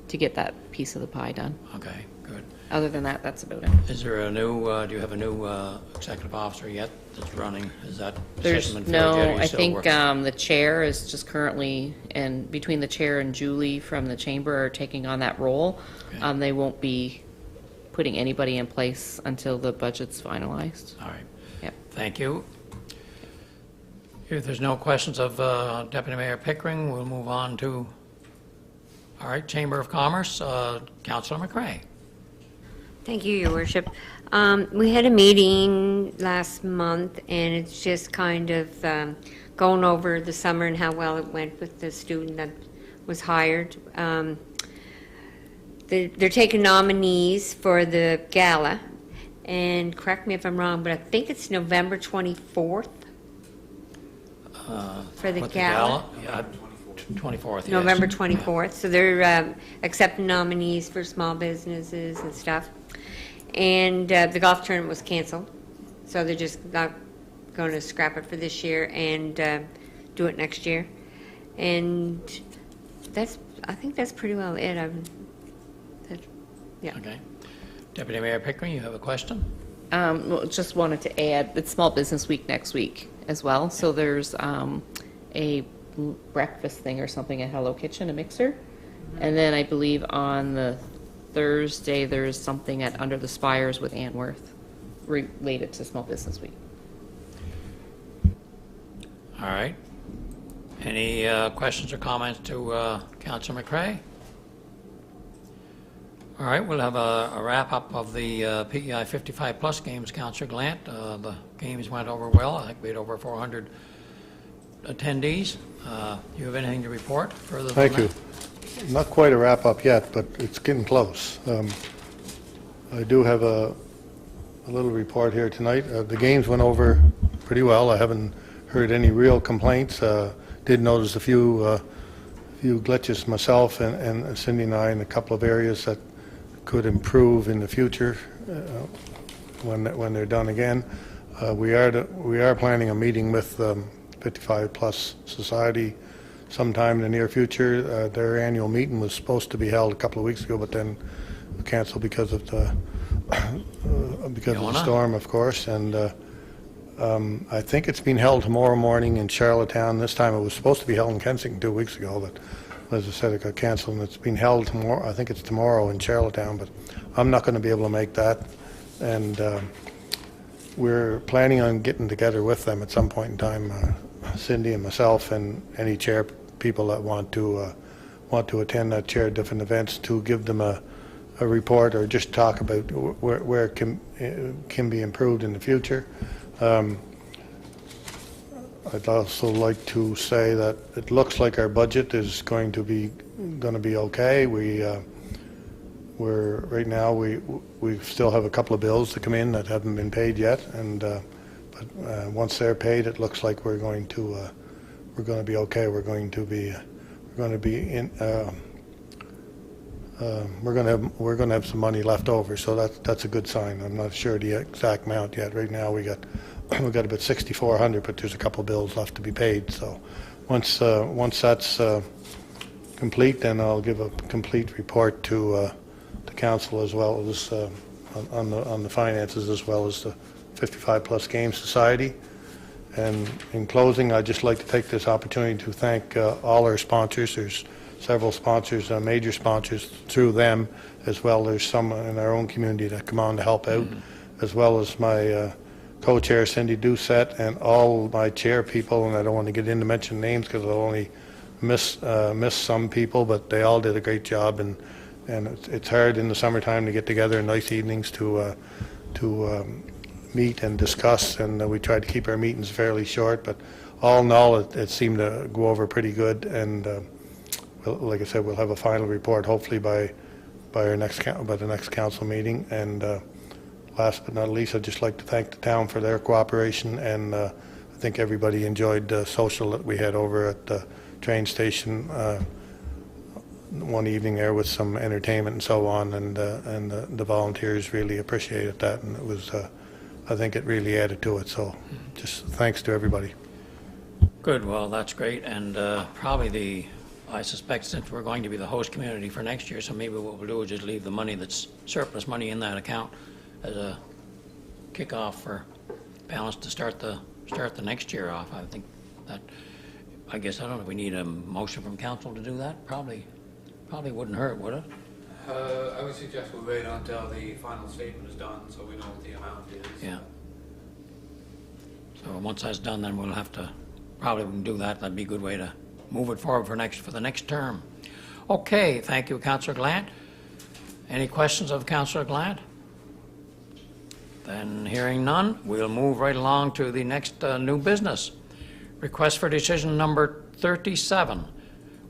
get that piece of the pie done. Okay, good. Other than that, that's about it. Is there a new, do you have a new executive officer yet that's running? Is that There's position been filled yet, or are you I still think working? the chair is just currently, and between the chair and Julie from the chamber are taking on that role. Okay. They won't be putting anybody in place until the budget's finalized. All right. Yep. Thank you. If there's no questions of Deputy Mayor Pickering, we'll move on to, all right, Chamber of Commerce, Councillor McRae. Thank you, Your Worship. We had a meeting last month, and it's just kind of going over the summer and how well it went with the student that was hired. They're taking nominees for the gala, and correct me if I'm wrong, but I think it's November 24th for the What, gala. Yeah, 24th, yes. November 24th. So they're accepting nominees for small businesses and stuff. And the golf tournament was canceled, so they're just not going to scrap it for this year and do it next year. And I think that's pretty well it. Yeah. Okay. Deputy Mayor Pickering, you have a question? Well, just wanted to add, it's Small Business Week next week as well. So there's a breakfast thing or something at Hello Kitchen, a mixer. And then I believe on the Thursday, there's something at Under the Spires with Antworth related to Small Business Week. All right. Any questions or comments to Councillor McRae? All right, we'll have a wrap-up of the PEI 55-plus games, Councillor Glant. The games went over well. I think we had over 400 attendees. You have anything to report further than Thank you. Not quite a wrap-up yet, but it's getting close. I do have a little report here tonight. The games went over pretty well. I haven't heard any real complaints. Did notice a few glitches myself and Cindy and I in a couple of areas that could improve in the future when they're done again. We are planning a meeting with 55 Plus Society sometime in the near future. Their annual meeting was supposed to be held a couple of weeks ago, but then canceled because of the Fiona? storm, of course, and I think it's being held tomorrow morning in Charlottetown. This time it was supposed to be held in Kensington 2 weeks ago, but as I said, it got canceled, and it's being held tomorrow. I think it's tomorrow in Charlottetown, but I'm not going to be able to make that, and we're planning on getting together with them at some point in time, Cindy and myself and any chair people that want to attend that chair different events, to give them a report or just talk about where it can be improved in the future. I'd also like to say that it looks like our budget is going to be okay. We're right now we still have a couple of bills to come in that haven't been paid yet, and but once they're paid, it looks like we're going to be okay. We're going to have some money left over, so that's a good sign. I'm not sure the exact amount yet. Right now we got about 6,400, but there's a couple of bills left to be paid. So once that's complete, then I'll give a complete report to council, as well as on the finances, as well as the 55 Plus Game Society. And in closing, I'd just like to take this opportunity to thank all our sponsors. There's several sponsors, major sponsors through them, as well as some in our own community that come on to help out, as well as my co-chair Cindy Doucette and all my chair people, and I don't want to get into mention names because I'll only miss some people, but they all did a great job, and it's hard in the summertime to get together in nice evenings to meet and discuss, and we tried to keep our meetings fairly short, but all in all it seemed to go over pretty good, and like I said, we'll have a final report hopefully by the next council meeting. And last but not least, I'd just like to thank the town for their cooperation, and I think everybody enjoyed the social that we had over at the train station one evening there with some entertainment and so on, and the volunteers really appreciated that, and it was I think it really added to it. So just thanks to everybody. Good, well, that's great, and probably I suspect, since we're going to be the host community for next year, so maybe what we'll do is just leave the money that's surplus money in that account as a kickoff for balance to start the next year off. I think that, I guess, I don't know if we need a motion from council to do that. Probably wouldn't hurt, would it? I would suggest we wait until the final statement is done, so we know what the amount is. Yeah. So once that's done, then we'll have to, probably we can do that. That'd be a good way to move it forward for the next term. Okay, thank you, Councillor Glant. Any questions of Councillor Glant? Then hearing none, we'll move right along to the next new business. Request for decision number 37,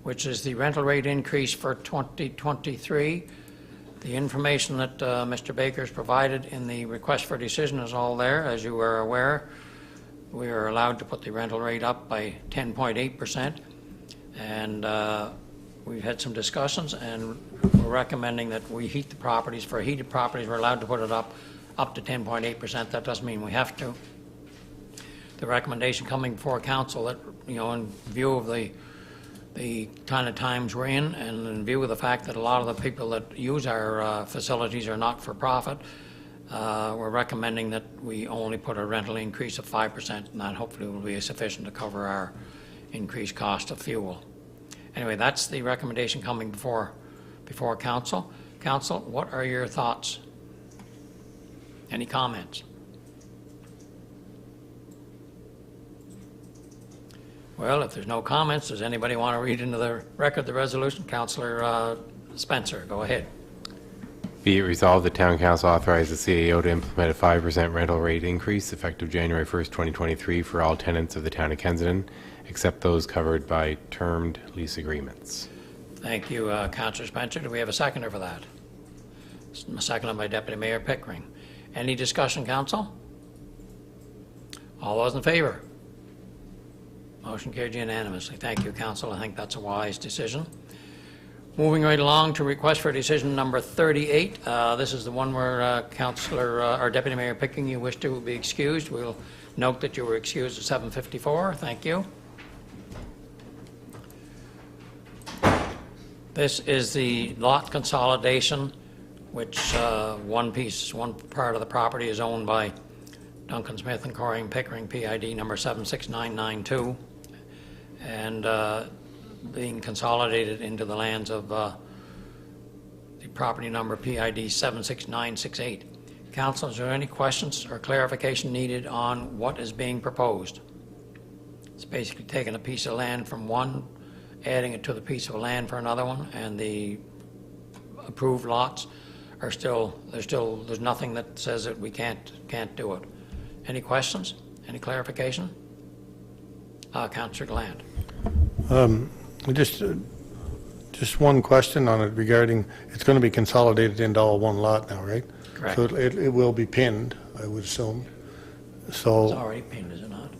which is the rental rate increase for 2023. The information that Mr. Baker's provided in the request for decision is all there. As you are aware, we are allowed to put the rental rate up by 10.8%. And we've had some discussions, and we're recommending that we heat the properties. For heated properties, we're allowed to put it up to 10.8%. That doesn't mean we have to. The recommendation coming before council that, in view of the kind of times we're in, and in view of the fact that a lot of the people that use our facilities are not for profit, we're recommending that we only put a rental increase of 5%, and that hopefully will be sufficient to cover our increased cost of fuel. Anyway, that's the recommendation coming before council. Council, what are your thoughts? Any comments? Well, if there's no comments, does anybody want to read into the record the resolution? Councillor Spencer, go ahead. Be it resolved, the Town Council authorizes the CAO to implement a 5% rental rate increase effective January 1st, 2023 for all tenants of the Town of Kensington, except those covered by termed lease agreements. Thank you, Councillor Spencer. Do we have a seconder for that? Seconded by Deputy Mayor Pickering. Any discussion, Council? All those in favor? Motion carried unanimously. Thank you, Council. I think that's a wise decision. Moving right along to request for decision number 38. This is the one where Councillor or Deputy Mayor Pickering, you wish to be excused. We'll note that you were excused at 7:54. Thank you. This is the lot consolidation which one part of the property is owned by Duncan Smith and Corrine Pickering, PID number 76992, and being consolidated into the lands of the property number PID 76968. Council, is there any questions or clarification needed on what is being proposed? It's basically taking a piece of land from one, adding it to the piece of land for another one, and the approved lots are there's nothing that says that we can't do it. Any questions? Any clarification? Councillor Gland. Just one question on it regarding, it's going to be consolidated into all one lot now, right? Correct. So it will be pinned, I would assume. So. It's already pinned, is it not?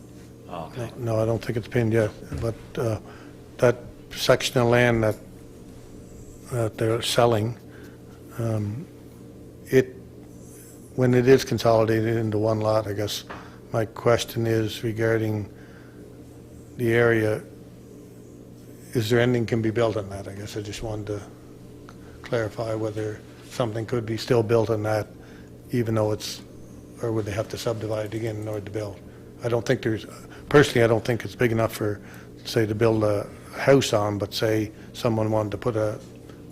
Oh, okay. No, I don't think it's pinned yet, but that section of land that they're selling, when it is consolidated into one lot, I guess my question is regarding the area, is there anything can be built on that? I guess I just wanted to clarify whether something could be still built on that, even though or would they have to subdivide again in order to build? Personally, I don't think it's big enough for, say, to build a house on, but say someone wanted to put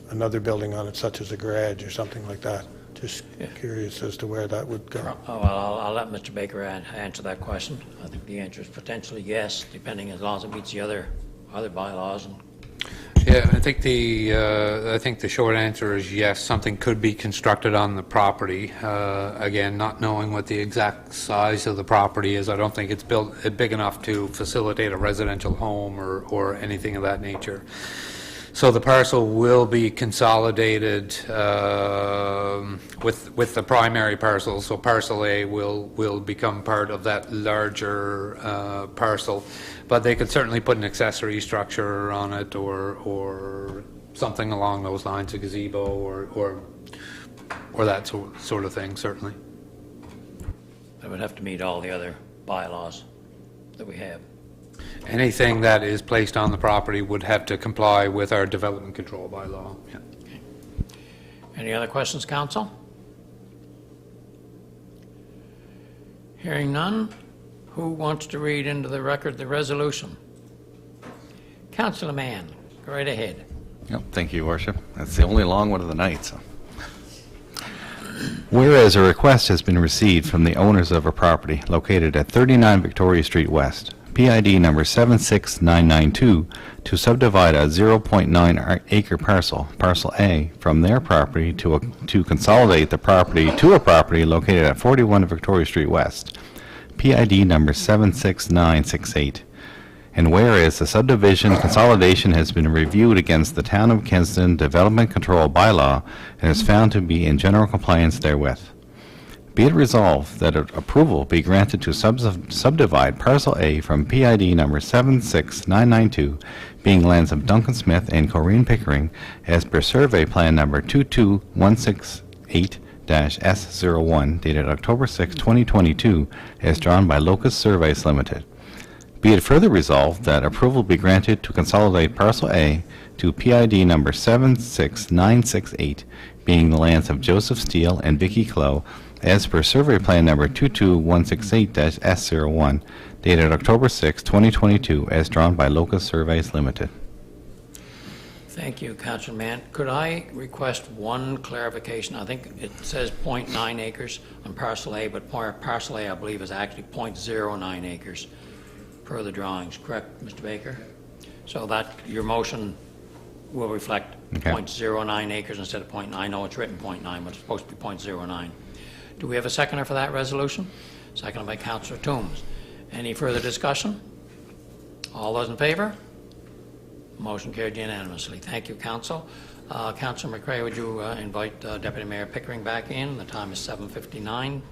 another building on it, such as a garage or something like that. Just curious as to where that would go. Oh, well, I'll let Mr. Baker answer that question. I think the answer is potentially yes, depending as long as it meets the other bylaws. Yeah, I think the short answer is yes, something could be constructed on the property. Again, not knowing what the exact size of the property is, I don't think it's built big enough to facilitate a residential home or anything of that nature. So the parcel will be consolidated with the primary parcel. So parcel A will become part of that larger parcel, but they could certainly put an accessory structure on it or something along those lines, a gazebo or that sort of thing. Certainly, It would have to meet all the other bylaws that we have. anything that is placed on the property would have to comply with our development control bylaw. Yeah. Okay. Any other questions, council? Hearing none, who wants to read into the record the resolution? Councillor Mann, go right ahead. Yep, thank you, Your Worship. That's the only long one of the night, so. Whereas a request has been received from the owners of a property located at 39 Victoria Street West, PID number 76992, to subdivide a 0.9 acre parcel, parcel A, from their property to consolidate the property to a property located at 41 Victoria Street West, PID number 76968. And whereas the subdivision consolidation has been reviewed against the Town of Kensington Development Control Bylaw and is found to be in general compliance therewith. Be it resolved that approval be granted to subdivide Parcel A from PID number 76992, being lands of Duncan Smith and Corrine Pickering, as per Survey Plan number 22168-S01, dated October 6, 2022, as drawn by Locust Surveys Limited. Be it further resolved that approval be granted to consolidate Parcel A to PID number 76968, being the lands of Joseph Steele and Vicky Clow, as per Survey Plan number 22168-S01, dated October 6, 2022, as drawn by Locust Surveys Limited. Thank you, Councillor Mann. Could I request one clarification? I think it says 0.9 acres on parcel A, but parcel A, I believe, is actually 0.09 acres per the drawings. Correct, Mr. Baker? So that your motion will reflect Okay. 0.09 acres instead of 0.9. I know it's written 0.9, but it's supposed to be 0.09. Do we have a seconder for that resolution? Seconded by Councillor Toombs. Any further discussion? All those in favor? Motion carried unanimously. Thank you, Council. Councillor McCray, would you invite Deputy Mayor Pickering back in? The time is 7:59.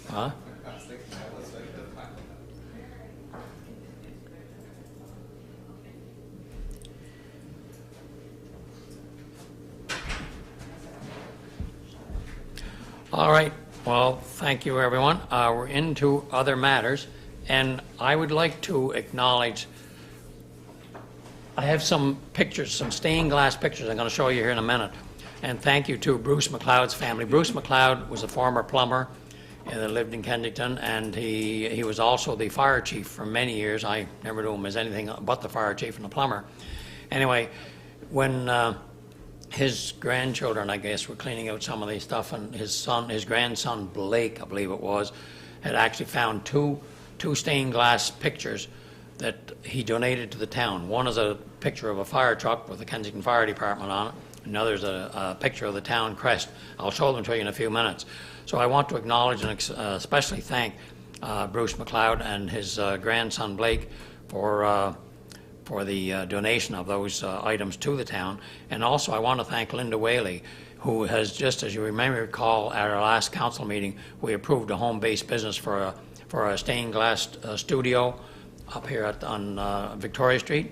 Huh? All right. Well, thank you, everyone. We're into other matters, and I would like to acknowledge I have some pictures, some stained glass pictures I'm going to show you here in a minute. And thank you to Bruce McLeod's family. Bruce McLeod was a former plumber that lived in Kensington, and he was also the fire chief for many years. I never knew him as anything but the fire chief and the plumber. Anyway, when his grandchildren, I guess, were cleaning out some of the stuff, and his grandson Blake, I believe it was, had actually found two stained glass pictures that he donated to the town. One is a picture of a fire truck with the Kensington Fire Department on it. Another's a picture of the town crest. I'll show them to you in a few minutes. So I want to acknowledge and especially thank Bruce McLeod and his grandson Blake for the donation of those items to the town. And also I want to thank Linda Whaley, who has, just as you recall, at our last council meeting, we approved a home-based business for a stained glass studio up here on Victoria Street.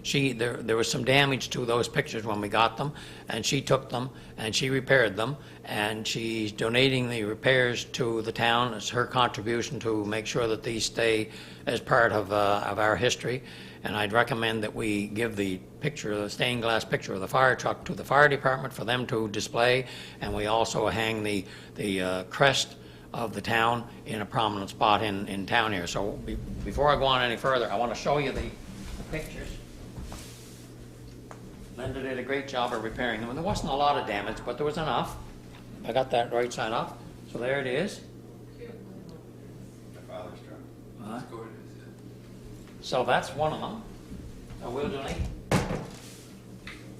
There was some damage to those pictures when we got them, and she took them and she repaired them, and she's donating the repairs to the town. It's her contribution to make sure that these stay as part of our history. And I'd recommend that we give the picture, the stained glass picture of the fire truck, to the fire department for them to display, and we also hang the crest of the town in a prominent spot in town here. So before I go on any further, I want to show you the pictures. Linda did a great job of repairing them, and there wasn't a lot of damage, but there was enough. I got that right side up. So there it is. So that's one of them. So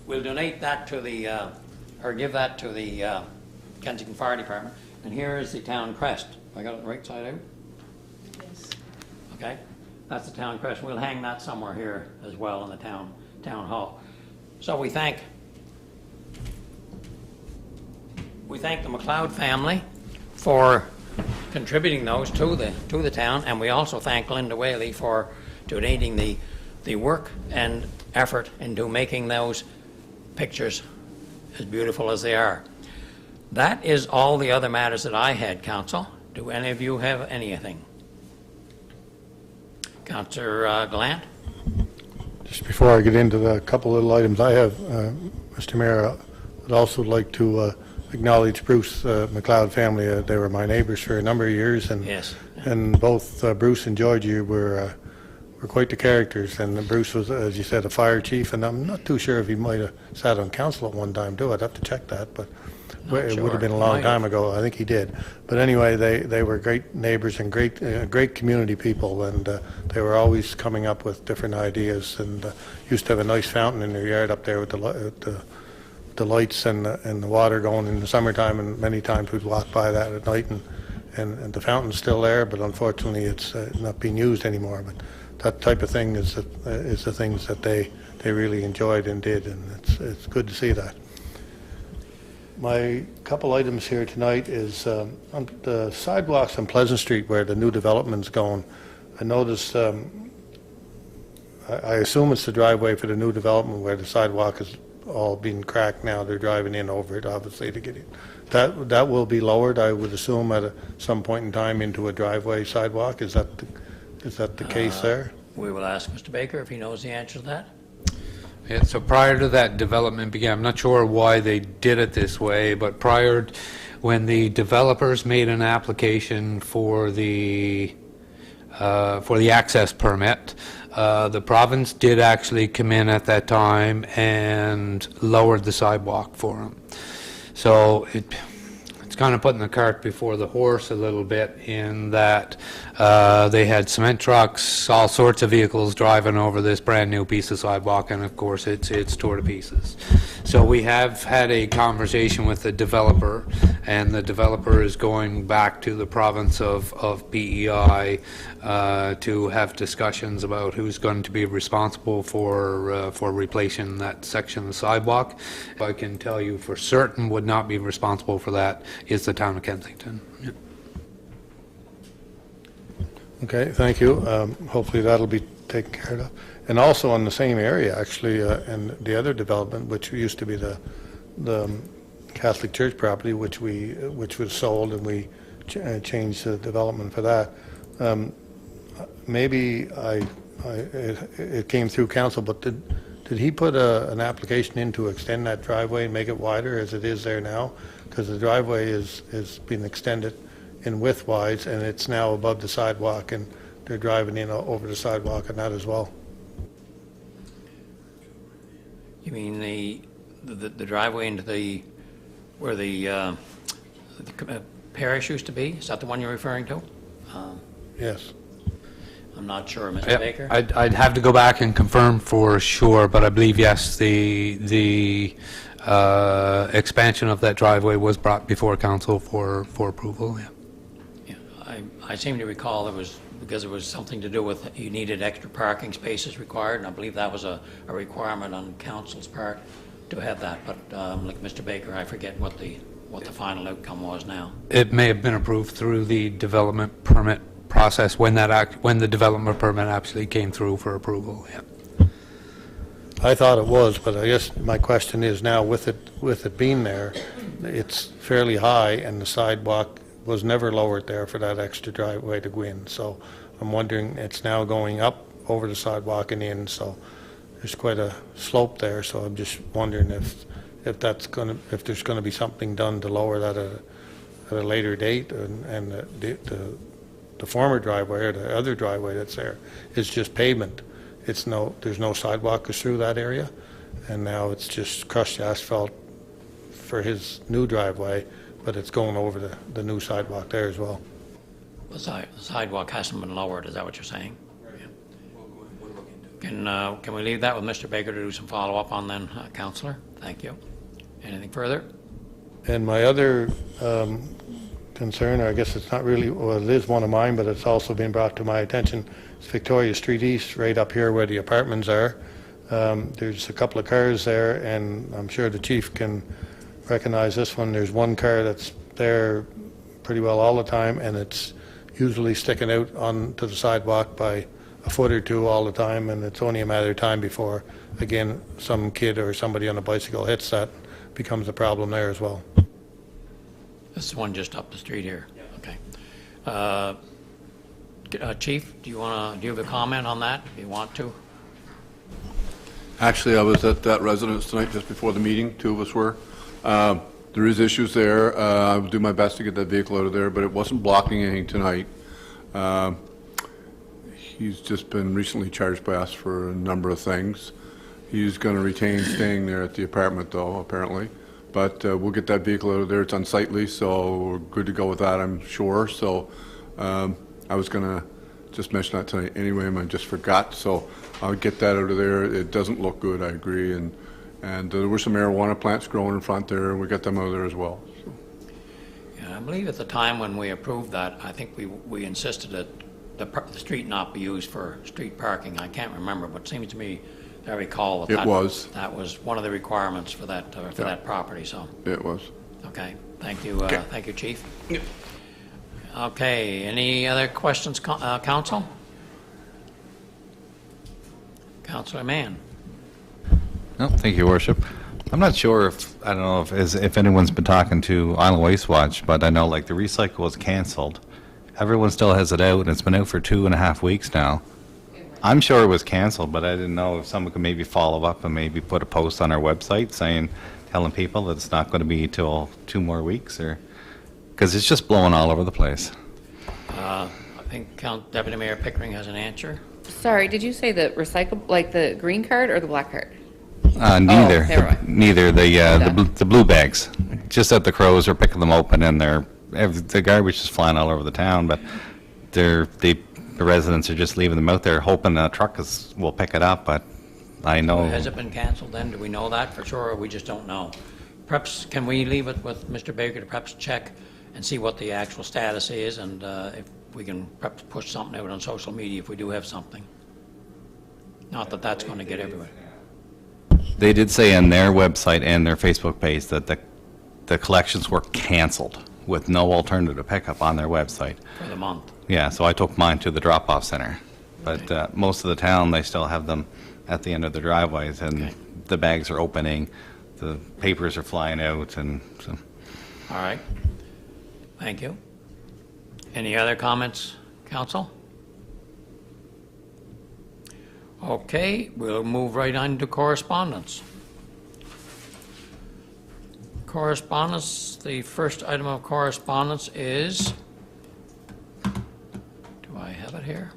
we'll donate that to the, or give that to the Kensington Fire Department. And here is the town crest. I got it right side out? Yes. Okay, that's the town crest. We'll hang that somewhere here as well in the town hall. So we thank the McLeod family for contributing those to the town, and we also thank Linda Whaley for donating the work and effort into making those pictures as beautiful as they are. That is all the other matters that I had, Council. Do any of you have anything? Councillor Gallant? Just before I get into the couple little items I have, Mr. Mayor, I'd also like to acknowledge Bruce McLeod family. They were my neighbors for a number of years, and Yes. And both Bruce and Georgie were quite the characters. And Bruce was, as you said, a fire chief, and I'm not too sure if he might have sat on council at one time too. I'd have to check that, but it would have been a long time ago. I think he did. But anyway, they were great neighbors and great community people, and they were always coming up with different ideas, and used to have a nice fountain in their yard up there with the lights and the water going in the summertime, and many times we'd walk by that at night, and the fountain's still there, but unfortunately it's not being used anymore. But that type of thing is the things that they really enjoyed and did, and it's good to see that. My couple items here tonight is on the sidewalks on Pleasant Street where the new development's going. I noticed, I assume it's the driveway for the new development where the sidewalk is all being cracked now. They're driving in over it, obviously, to get in. That will be lowered, I would assume, at some point in time into a driveway sidewalk. Is that the case there? We will ask Mr. Baker if he knows the answer to that. Yeah, so prior to that development began, I'm not sure why they did it this way, but when the developers made an application for the access permit, the province did actually come in at that time and lowered the sidewalk for them. So it's kind of putting the cart before the horse a little bit, in that they had cement trucks, all sorts of vehicles driving over this brand new piece of sidewalk, and of course it's tore to pieces. So we have had a conversation with the developer, and the developer is going back to the province of PEI to have discussions about who's going to be responsible for replacing that section of the sidewalk. I can tell you for certain would not be responsible for that is the town of Kensington. Yeah. Okay, thank you. Hopefully that'll be taken care of. And also on the same area, actually, and the other development, which used to be the Catholic Church property, which was sold, and we changed the development for that. Maybe I it came through council, but did he put an application in to extend that driveway and make it wider as it is there now? Because the driveway is being extended in width-wise, and it's now above the sidewalk, and they're driving in over the sidewalk and that as well. You mean the driveway into where the parish used to be? Is that the one you're referring to? Yes. I'm not sure, Mr. Yeah, Baker. I'd have to go back and confirm for sure, but I believe, yes, the expansion of that driveway was brought before council for approval, yeah. Yeah, I seem to recall it was because it was something to do with you needed extra parking spaces required, and I believe that was a requirement on council's part to have that, but like Mr. Baker, I forget what the final outcome was now. It may have been approved through the development permit process when the development permit actually came through for approval, yeah. I thought it was, but I guess my question is now, with it being there, it's fairly high, and the sidewalk was never lowered there for that extra driveway to go in. So I'm wondering, it's now going up over the sidewalk and in, so there's quite a slope there. So I'm just wondering if there's going to be something done to lower that at a later date, and the former driveway or the other driveway that's there is just pavement. There's no sidewalk goes through that area, and now it's just crushed asphalt for his new driveway, but it's going over the new sidewalk there as well. The sidewalk hasn't been lowered, is that what you're saying? Can we leave that with Mr. Baker to do some follow-up on then, Councillor? Thank you. Anything further? And my other concern, or I guess it's not really, well, it is one of mine, but it's also been brought to my attention, is Victoria Street East, right up here where the apartments are. There's a couple of cars there, and I'm sure the chief can recognize this one. There's one car that's there pretty well all the time, and it's usually sticking out onto the sidewalk by a foot or two all the time, and it's only a matter of time before, again, some kid or somebody on a bicycle hits that, becomes a problem there as well. This is one just up the street here. Okay. Chief, do you have a comment on that, if you want to? Actually, I was at that residence tonight just before the meeting. Two of us were. There is issues there. I will do my best to get that vehicle out of there, but it wasn't blocking anything tonight. He's just been recently charged by us for a number of things. He's going to retain staying there at the apartment, though, apparently. But we'll get that vehicle out of there. It's unsightly, so we're good to go with that, I'm sure. So I was going to just mention that tonight anyway, and I just forgot. So I'll get that out of there. It doesn't look good, I agree. And there were some marijuana plants growing in front there. We got them out of there as well. So. Yeah, I believe at the time when we approved that, I think we insisted that the street not be used for street parking. I can't remember, but it seems to me I recall that that was one of the requirements for that that property. So it was. Okay, thank you, thank you, Chief. Yep. Okay, any other questions, Council? Councillor Mann. No, thank you, Your Worship. I'm not sure I don't know if anyone's been talking to Island Waste Watch, but I know like the recycle was canceled. Everyone still has it out, and it's been out for 2.5 weeks now. I'm sure it was canceled, but I didn't know if someone could maybe follow up and maybe put a post on our website telling people that it's not going to be till 2 more weeks, or because it's just blowing all over the place. I think Deputy Mayor Pickering has an answer. Sorry, did you say the recycle, like the green card or the black card? Neither. Oh, never mind. Neither. The blue bags. Just that the crows are picking them open, and the garbage is flying all over the town, but the residents are just leaving them out there hoping a truck will pick it up, but I know... Has it been canceled then? Do we know that for sure, or we just don't know? Perhaps, can we leave it with Mr. Baker to perhaps check and see what the actual status is, and if we can perhaps push something out on social media if we do have something? Not that that's going to get everywhere. They did say on their website and their Facebook page that the collections were canceled with no alternative pickup on their website. For the month. Yeah, so I took mine to the drop-off center. But most of the town, they still have them at the end of the driveways, and the bags are opening, the papers are flying out, and so. All right. Thank you. Any other comments, Council? Okay, we'll move right on to correspondence. Correspondence, the first item of correspondence is, do I have it here?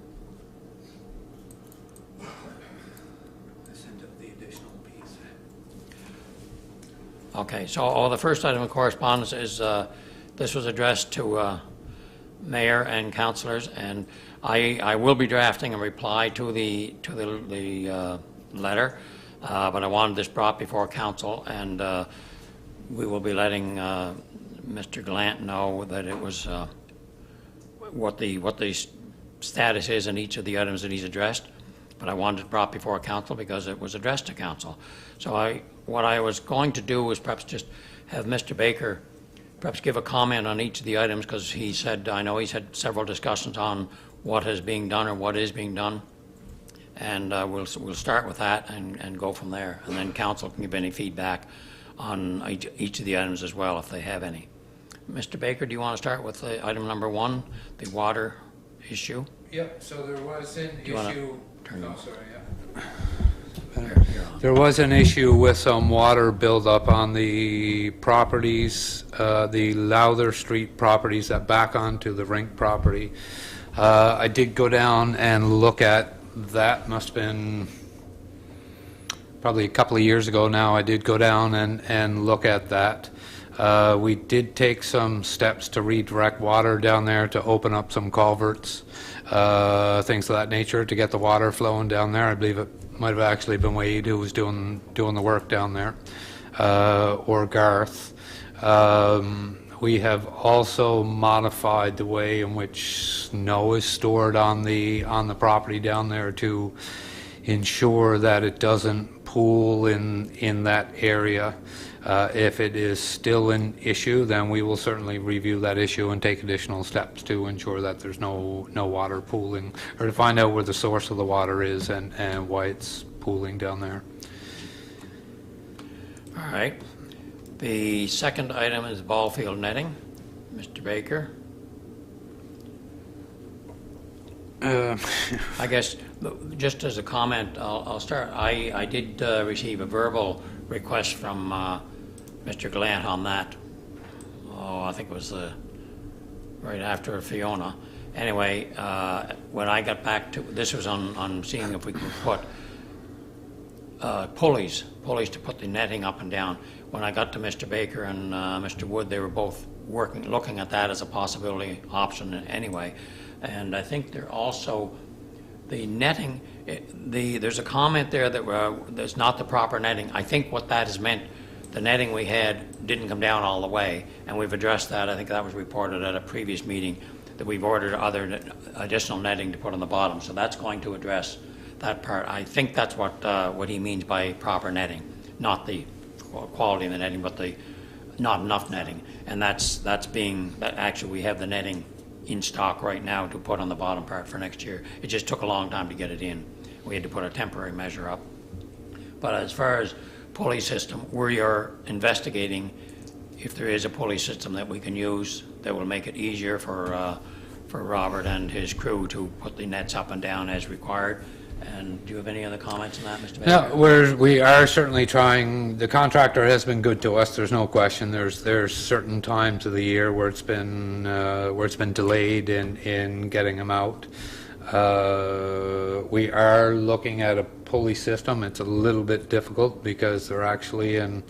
Okay, so the first item of correspondence is, this was addressed to mayor and councilors, and I will be drafting a reply to the letter, but I wanted this brought before council, and we will be letting Mr. Gallant know that it was what the status is in each of the items that he's addressed. But I wanted it brought before council because it was addressed to council. So what I was going to do was perhaps just have Mr. Baker perhaps give a comment on each of the items, because he said, I know he's had several discussions on what is being done or what is being done. And we'll start with that and go from there. And then council can give any feedback on each of the items as well, if they have any. Mr. Baker, do you want to start with item number 1, the water issue? Yeah, so there was an you wanna issue. turn Oh, it- sorry, yeah. You're on. There was an issue with some water buildup on the properties, the Lowther Street properties that back onto the rink property. I did go down and look at that, must have been probably a couple of years ago now. I did go down and look at that. We did take some steps to redirect water down there, to open up some culverts, things of that nature, to get the water flowing down there. I believe it might have actually been Wade who was doing the work down there, or Garth. We have also modified the way in which snow is stored on the property down there to ensure that it doesn't pool in that area. If it is still an issue, then we will certainly review that issue and take additional steps to ensure that there's no water pooling, or to find out where the source of the water is and why it's pooling down there. All right. The second item is ball field netting. Mr. Baker? I guess, just as a comment, I'll start. I did receive a verbal request from Mr. Gallant on that. Oh, I think it was right after Fiona. Anyway, when I got back to, this was on seeing if we could put pulleys to put the netting up and down. When I got to Mr. Baker and Mr. Wood, they were both looking at that as a possibility option anyway. And I think they're also, the netting, there's a comment there that there's not the proper netting. I think what that has meant, the netting we had didn't come down all the way, and we've addressed that. I think that was reported at a previous meeting, that we've ordered other additional netting to put on the bottom. So that's going to address that part. I think that's what he means by proper netting, not the quality of the netting, but the not enough netting. And that's actually, we have the netting in stock right now to put on the bottom part for next year. It just took a long time to get it in. We had to put a temporary measure up. But as far as pulley system, we are investigating if there is a pulley system that we can use that will make it easier for Robert and his crew to put the nets up and down as required. And do you have any other comments on that, Mr. Baker? No, we are certainly trying. The contractor has been good to us. There's no question. There's certain times of the year where it's been delayed in getting them out. We are looking at a pulley system. It's a little bit difficult because they're actually in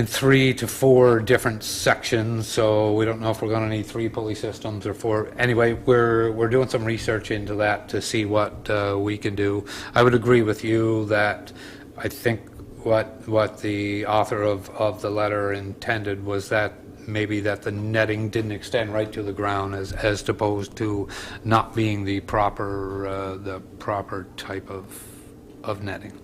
3 to 4 different sections, so we don't know if we're going to need 3 pulley systems or 4. Anyway, we're doing some research into that to see what we can do. I would agree with you that I think what the author of the letter intended was that maybe that the netting didn't extend right to the ground as opposed to not being the proper type of netting.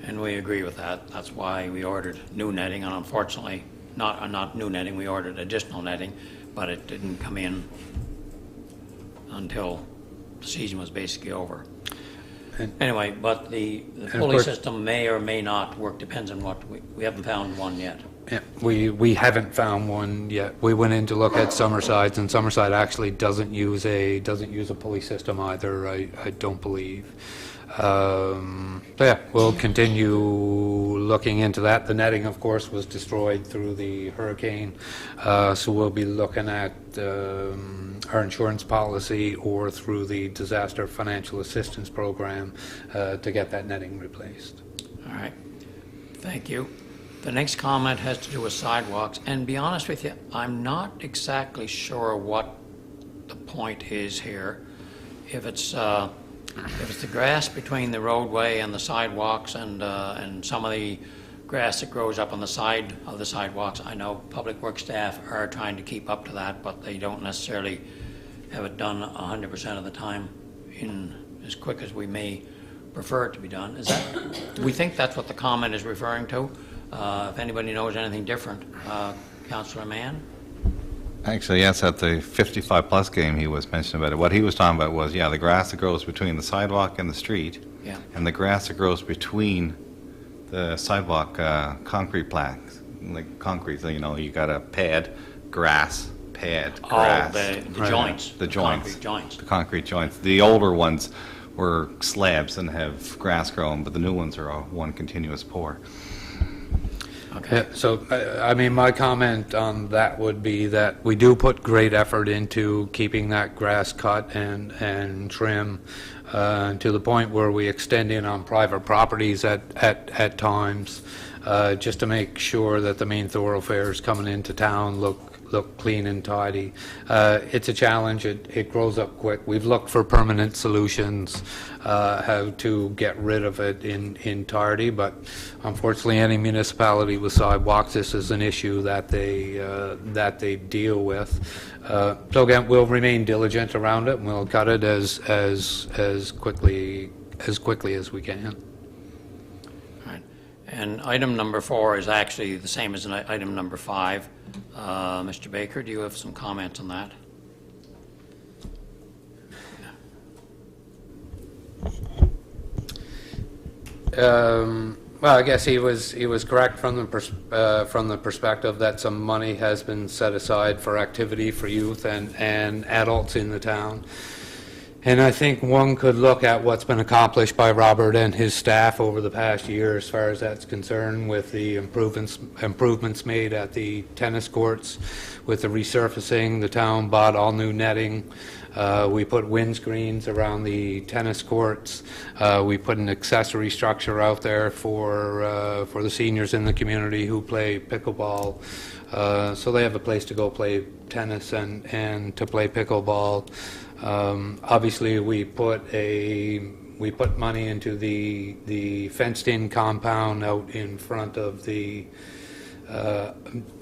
And we agree with that. That's why we ordered new netting, and unfortunately, not new netting, we ordered additional netting, but it didn't come in until the season was basically over. Anyway, but the pulley course- system may or may not work, depends on what, we haven't found one yet. Yeah, we haven't found one yet. We went in to look at Summerside's, and Summerside actually doesn't use a pulley system either, I don't believe. So yeah, we'll continue looking into that. The netting, of course, was destroyed through the hurricane, so we'll be looking at our insurance policy or through the Disaster Financial Assistance Program to get that netting replaced. All right, thank you. The next comment has to do with sidewalks, and to be honest with you, I'm not exactly sure what the point is here. If it's the grass between the roadway and the sidewalks and some of the grass that grows up on the side of the sidewalks, I know public works staff are trying to keep up to that, but they don't necessarily have it done 100% of the time in as quick as we may prefer it to be done. Is that, we think that's what the comment is referring to. If anybody knows anything different, Councillor Mann? Actually, yes, at the 55-plus game, he was mentioning about it. What he was talking about was, yeah, the grass that grows between the sidewalk and the street, Yeah. and the grass that grows between the sidewalk concrete planks, like concrete, so, you know, you got a pad, grass, pad, grass. Oh, the joints. The joints. Concrete joints. The concrete joints. The older ones were slabs and have grass growing, but the new ones are all one continuous pour. Okay. Yeah, so, I mean, my comment on that would be that we do put great effort into keeping that grass cut and trim to the point where we extend in on private properties at times, just to make sure that the main thoroughfares coming into town look clean and tidy. It's a challenge. It grows up quick. We've looked for permanent solutions, how to get rid of it in entirety, but unfortunately, any municipality with sidewalks, this is an issue that they deal with. So again, we'll remain diligent around it, and we'll cut it as quickly as we can. All right. And item number 4 is actually the same as item number 5. Mr. Baker, do you have some comments on that? Well, I guess he was correct from the perspective that some money has been set aside for activity for youth and adults in the town. And I think one could look at what's been accomplished by Robert and his staff over the past year as far as that's concerned, with the improvements made at the tennis courts, with the resurfacing. The town bought all new netting. We put windscreens around the tennis courts. We put an accessory structure out there for the seniors in the community who play pickleball, so they have a place to go play tennis and to play pickleball. Obviously, we put money into the fenced-in compound out in front of the. I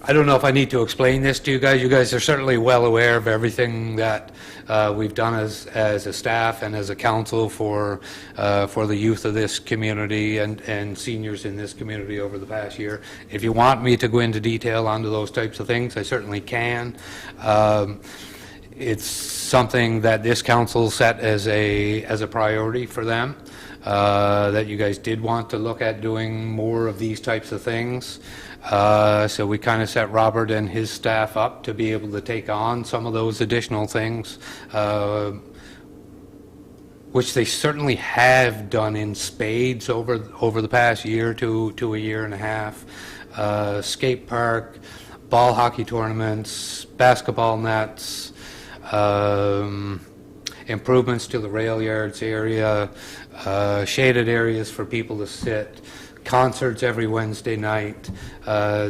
don't know if I need to explain this to you guys. You guys are certainly well aware of everything that we've done as a staff and as a council for the youth of this community and seniors in this community over the past year. If you want me to go into detail onto those types of things, I certainly can. It's something that this council set as a priority for them, that you guys did want to look at doing more of these types of things. So we kind of set Robert and his staff up to be able to take on some of those additional things, which they certainly have done in spades over the past year to a year and a half. Skate park, ball hockey tournaments, basketball nets, improvements to the rail yards area, shaded areas for people to sit, concerts every Wednesday night.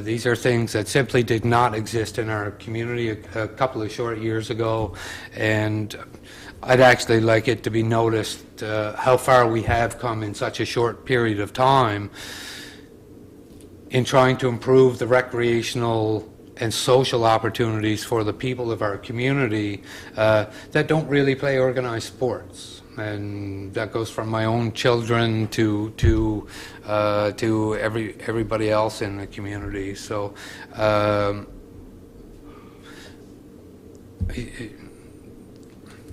These are things that simply did not exist in our community a couple of short years ago, and I'd actually like it to be noticed how far we have come in such a short period of time in trying to improve the recreational and social opportunities for the people of our community that don't really play organized sports. And that goes from my own children to everybody else in the community. So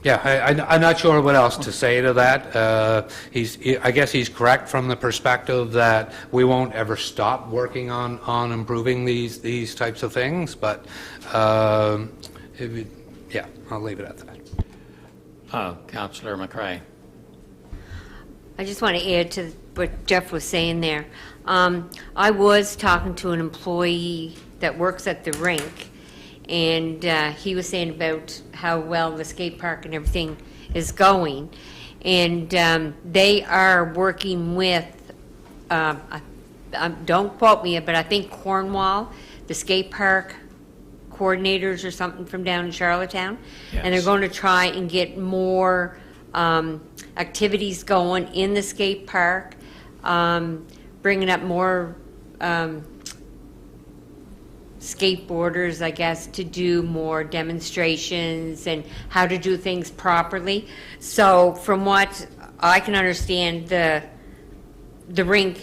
Yeah, I'm not sure what else to say to that. I guess he's correct from the perspective that we won't ever stop working on improving these types of things, but yeah, I'll leave it at that. Councillor McCray. I just want to add to what Jeff was saying there. I was talking to an employee that works at the rink, and he was saying about how well the skate park and everything is going. And they are working with, don't quote me, but I think Cornwall, the skate park coordinators or something from down in Charlottetown. And they're Yes. going to try and get more activities going in the skate park, bringing up more skateboarders, I guess, to do more demonstrations and how to do things properly. So from what I can understand, the rink,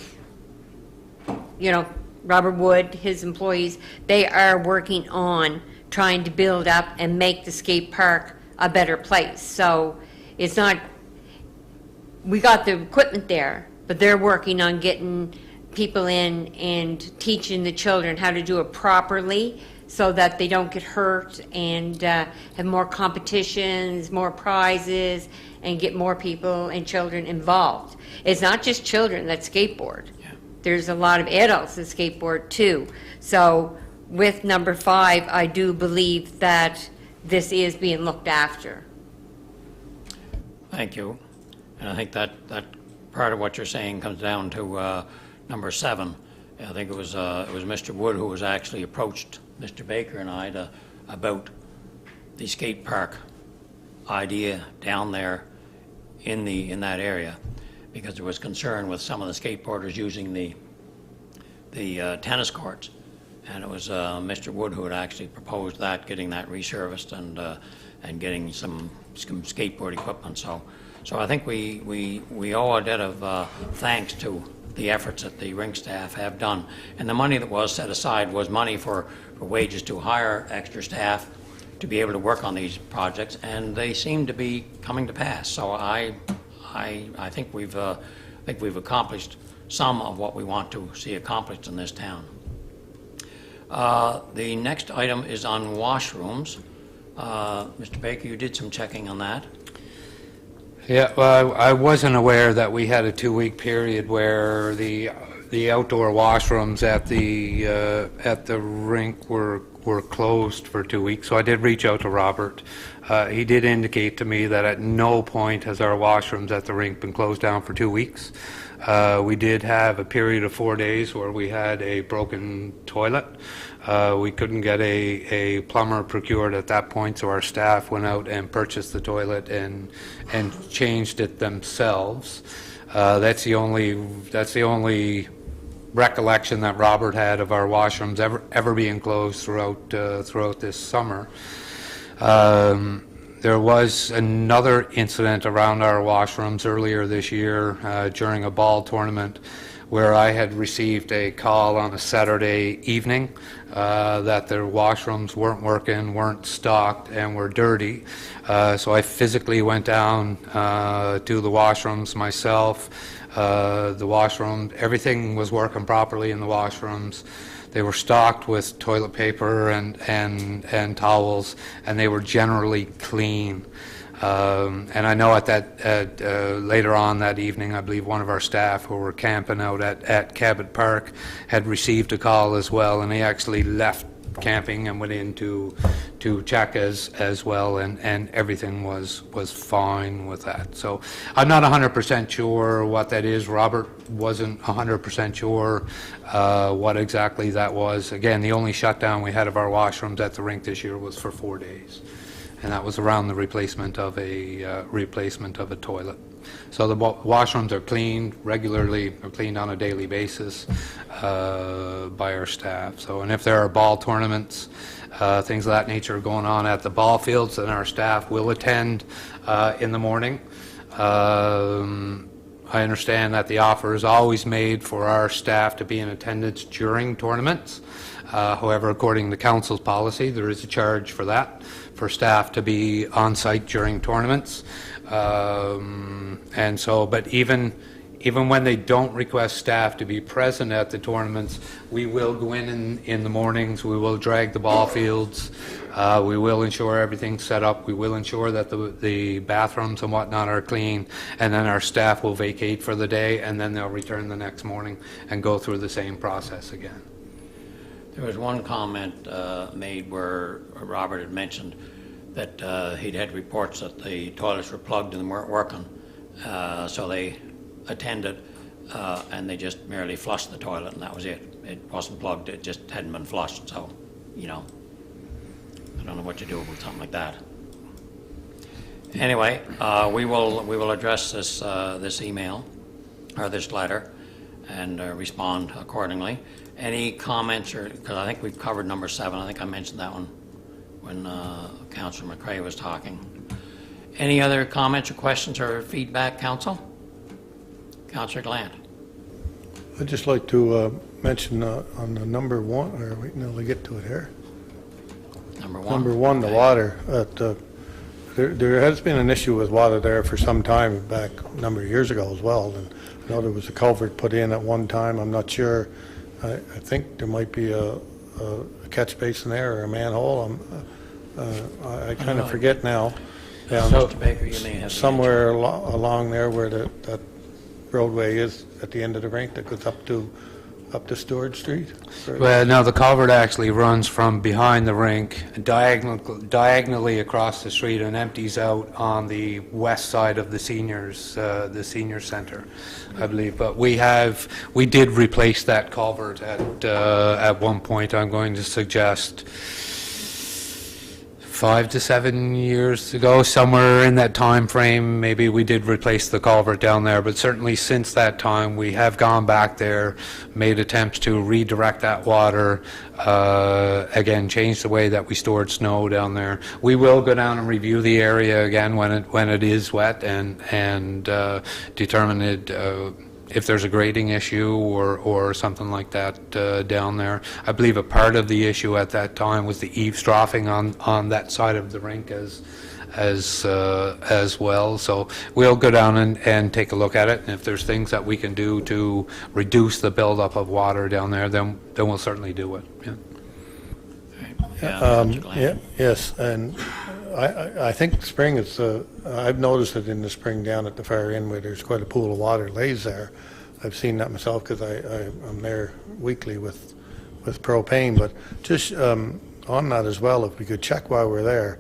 you know, Robert Wood, his employees, they are working on trying to build up and make the skate park a better place. So it's not, we got the equipment there, but they're working on getting people in and teaching the children how to do it properly so that they don't get hurt, and have more competitions, more prizes, and get more people and children involved. It's not just children that skateboard. There's a lot of adults that skateboard too. So with number 5, I do believe that this is being looked after. Thank you. And I think that part of what you're saying comes down to number 7. I think it was Mr. Wood who was actually approached Mr. Baker and I about the skate park idea down there in that area, because there was concern with some of the skateboarders using the tennis courts. And it was Mr. Wood who had actually proposed that, getting that resurfaced and getting some skateboard equipment. So I think we owe a debt of thanks to the efforts that the rink staff have done. And the money that was set aside was money for wages to hire extra staff to be able to work on these projects, and they seem to be coming to pass. So I think we've accomplished some of what we want to see accomplished in this town. The next item is on washrooms. Mr. Baker, you did some checking on that. Yeah, well, I wasn't aware that we had a 2-week period where the outdoor washrooms at the rink were closed for 2 weeks. So I did reach out to Robert. He did indicate to me that at no point has our washrooms at the rink been closed down for 2 weeks. We did have a period of 4 days where we had a broken toilet. We couldn't get a plumber procured at that point, so our staff went out and purchased the toilet and changed it themselves. That's the only recollection that Robert had of our washrooms ever being closed throughout this summer. There was another incident around our washrooms earlier this year during a ball tournament where I had received a call on a Saturday evening that their washrooms weren't working, weren't stocked, and were dirty. So I physically went down to the washrooms myself. The washroom, everything was working properly in the washrooms. They were stocked with toilet paper and towels, and they were generally clean. And I know later on that evening, I believe one of our staff who were camping out at Cabot Park had received a call as well, and he actually left camping and went in to check as well, and everything was fine with that. So I'm not 100% sure what that is. Robert wasn't 100% sure what exactly that was. Again, the only shutdown we had of our washrooms at the rink this year was for 4 days, and that was around the replacement of a toilet. So the washrooms are cleaned regularly, are cleaned on a daily basis by our staff. So, and if there are ball tournaments, things of that nature going on at the ball fields, then our staff will attend in the morning. I understand that the offer is always made for our staff to be in attendance during tournaments. However, according to council's policy, there is a charge for that, for staff to be on site during tournaments. And so, but even when they don't request staff to be present at the tournaments, we will go in the mornings, we will drag the ball fields, we will ensure everything's set up, we will ensure that the bathrooms and whatnot are clean, and then our staff will vacate for the day, and then they'll return the next morning and go through the same process again. There was one comment made where Robert had mentioned that he'd had reports that the toilets were plugged and weren't working, so they attended and they just merely flushed the toilet and that was it. It wasn't plugged, it just hadn't been flushed, so, you know, I don't know what you do with something like that. Anyway, we will address this email, or this letter, and respond accordingly. Any comments, or, because I think we've covered number 7, I think I mentioned that one when Councillor McCrae was talking. Any other comments or questions or feedback, Council? Councillor Glant. I'd just like to mention on the number 1, or wait until we get to it here. Number 1. Number 1, the water. There has been an issue with water there for some time, back a number of years ago as well. And I know there was a culvert put in at one time. I'm not sure. I think there might be a catch basin there or a manhole. I kind of forget now. Mr. Baker, you may have Somewhere along there where that roadway is at the end of the rink that goes up to Stewart Street. Well, no, the culvert actually runs from behind the rink diagonally across the street and empties out on the west side of the senior center, I believe. But we did replace that culvert at one point. I'm going to suggest 5 to 7 years ago, somewhere in that time frame, maybe we did replace the culvert down there, but certainly since that time we have gone back there, made attempts to redirect that water, again, change the way that we stored snow down there. We will go down and review the area again when it is wet and determine it, if there's a grading issue or something like that down there. I believe a part of the issue at that time was the eavesdropping on that side of the rink as well. So we'll go down and take a look at it, and if there's things that we can do to reduce the buildup of water down there, then we'll certainly do it. Yeah. Yes, and I think spring is, I've noticed it in the spring down at the far end where there's quite a pool of water lays there. I've seen that myself because I'm there weekly with propane, but just on that as well, if we could check while we're there,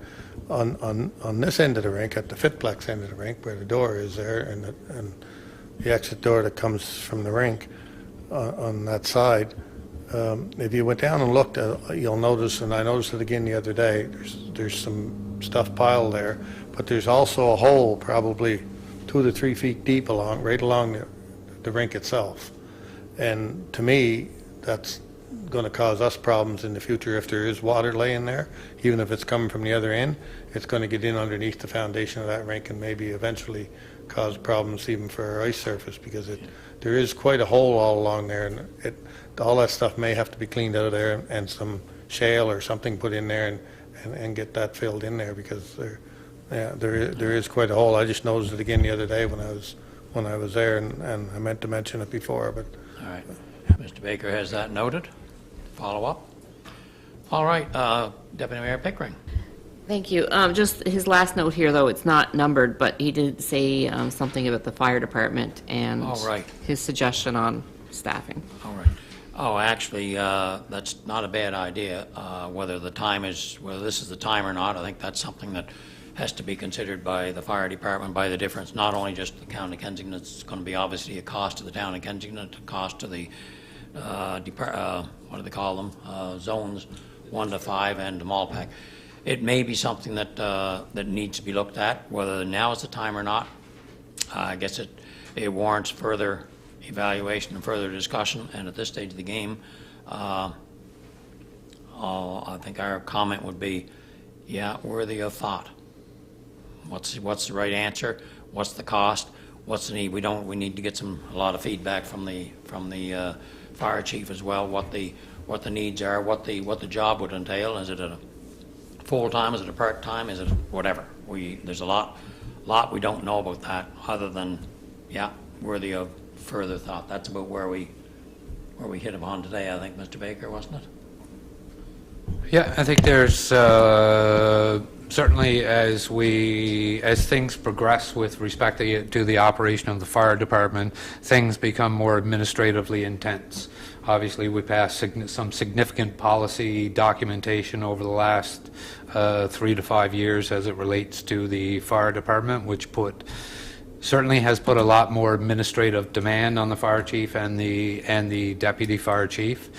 on this end of the rink, at the Fitplex end of the rink where the door is there and the exit door that comes from the rink on that side, if you went down and looked, you'll notice, and I noticed it again the other day, there's some stuff piled there, but there's also a hole probably 2 to 3 feet deep right along the rink itself. And to me, that's going to cause us problems in the future if there is water laying there, even if it's coming from the other end. It's going to get in underneath the foundation of that rink and maybe eventually cause problems even for our ice surface, because there is quite a hole all along there, and all that stuff may have to be cleaned out of there and some shale or something put in there and get that filled in there, because there is quite a hole. I just noticed it again the other day when I was there, and I meant to mention it before. But all right, Mr. Baker has that noted. Follow up. All right, Deputy Mayor Pickering. Thank you. Just his last note here, though, it's not numbered, but he did say something about the fire department and his suggestion on staffing. All right. Oh, actually, that's not a bad idea. Whether this is the time or not, I think that's something that has to be considered by the fire department, by the difference, not only just the county of Kensington. It's going to be obviously a cost to the town of Kensington, a cost to the what do they call them? Zones 1 to 5 and the Malpac. It may be something that needs to be looked at. Whether now is the time or not, I guess it warrants further evaluation and further discussion. And at this stage of the game, I think our comment would be, yeah, worthy of thought. What's the right answer? What's the cost? what's the need? We need to get a lot of feedback from the fire chief as well, what the needs are, what the job would entail. Is it a full-time, is it a part-time, is it whatever? There's a lot we don't know about that, other than, yeah, worthy of further thought. That's about where we hit upon today, I think, Mr. Baker, wasn't it? Yeah, I think there's certainly as things progress with respect to the operation of the fire department, things become more administratively intense. Obviously, we passed some significant policy documentation over the last 3 to 5 years as it relates to the fire department, which certainly has put a lot more administrative demand on the fire chief and the deputy fire chief.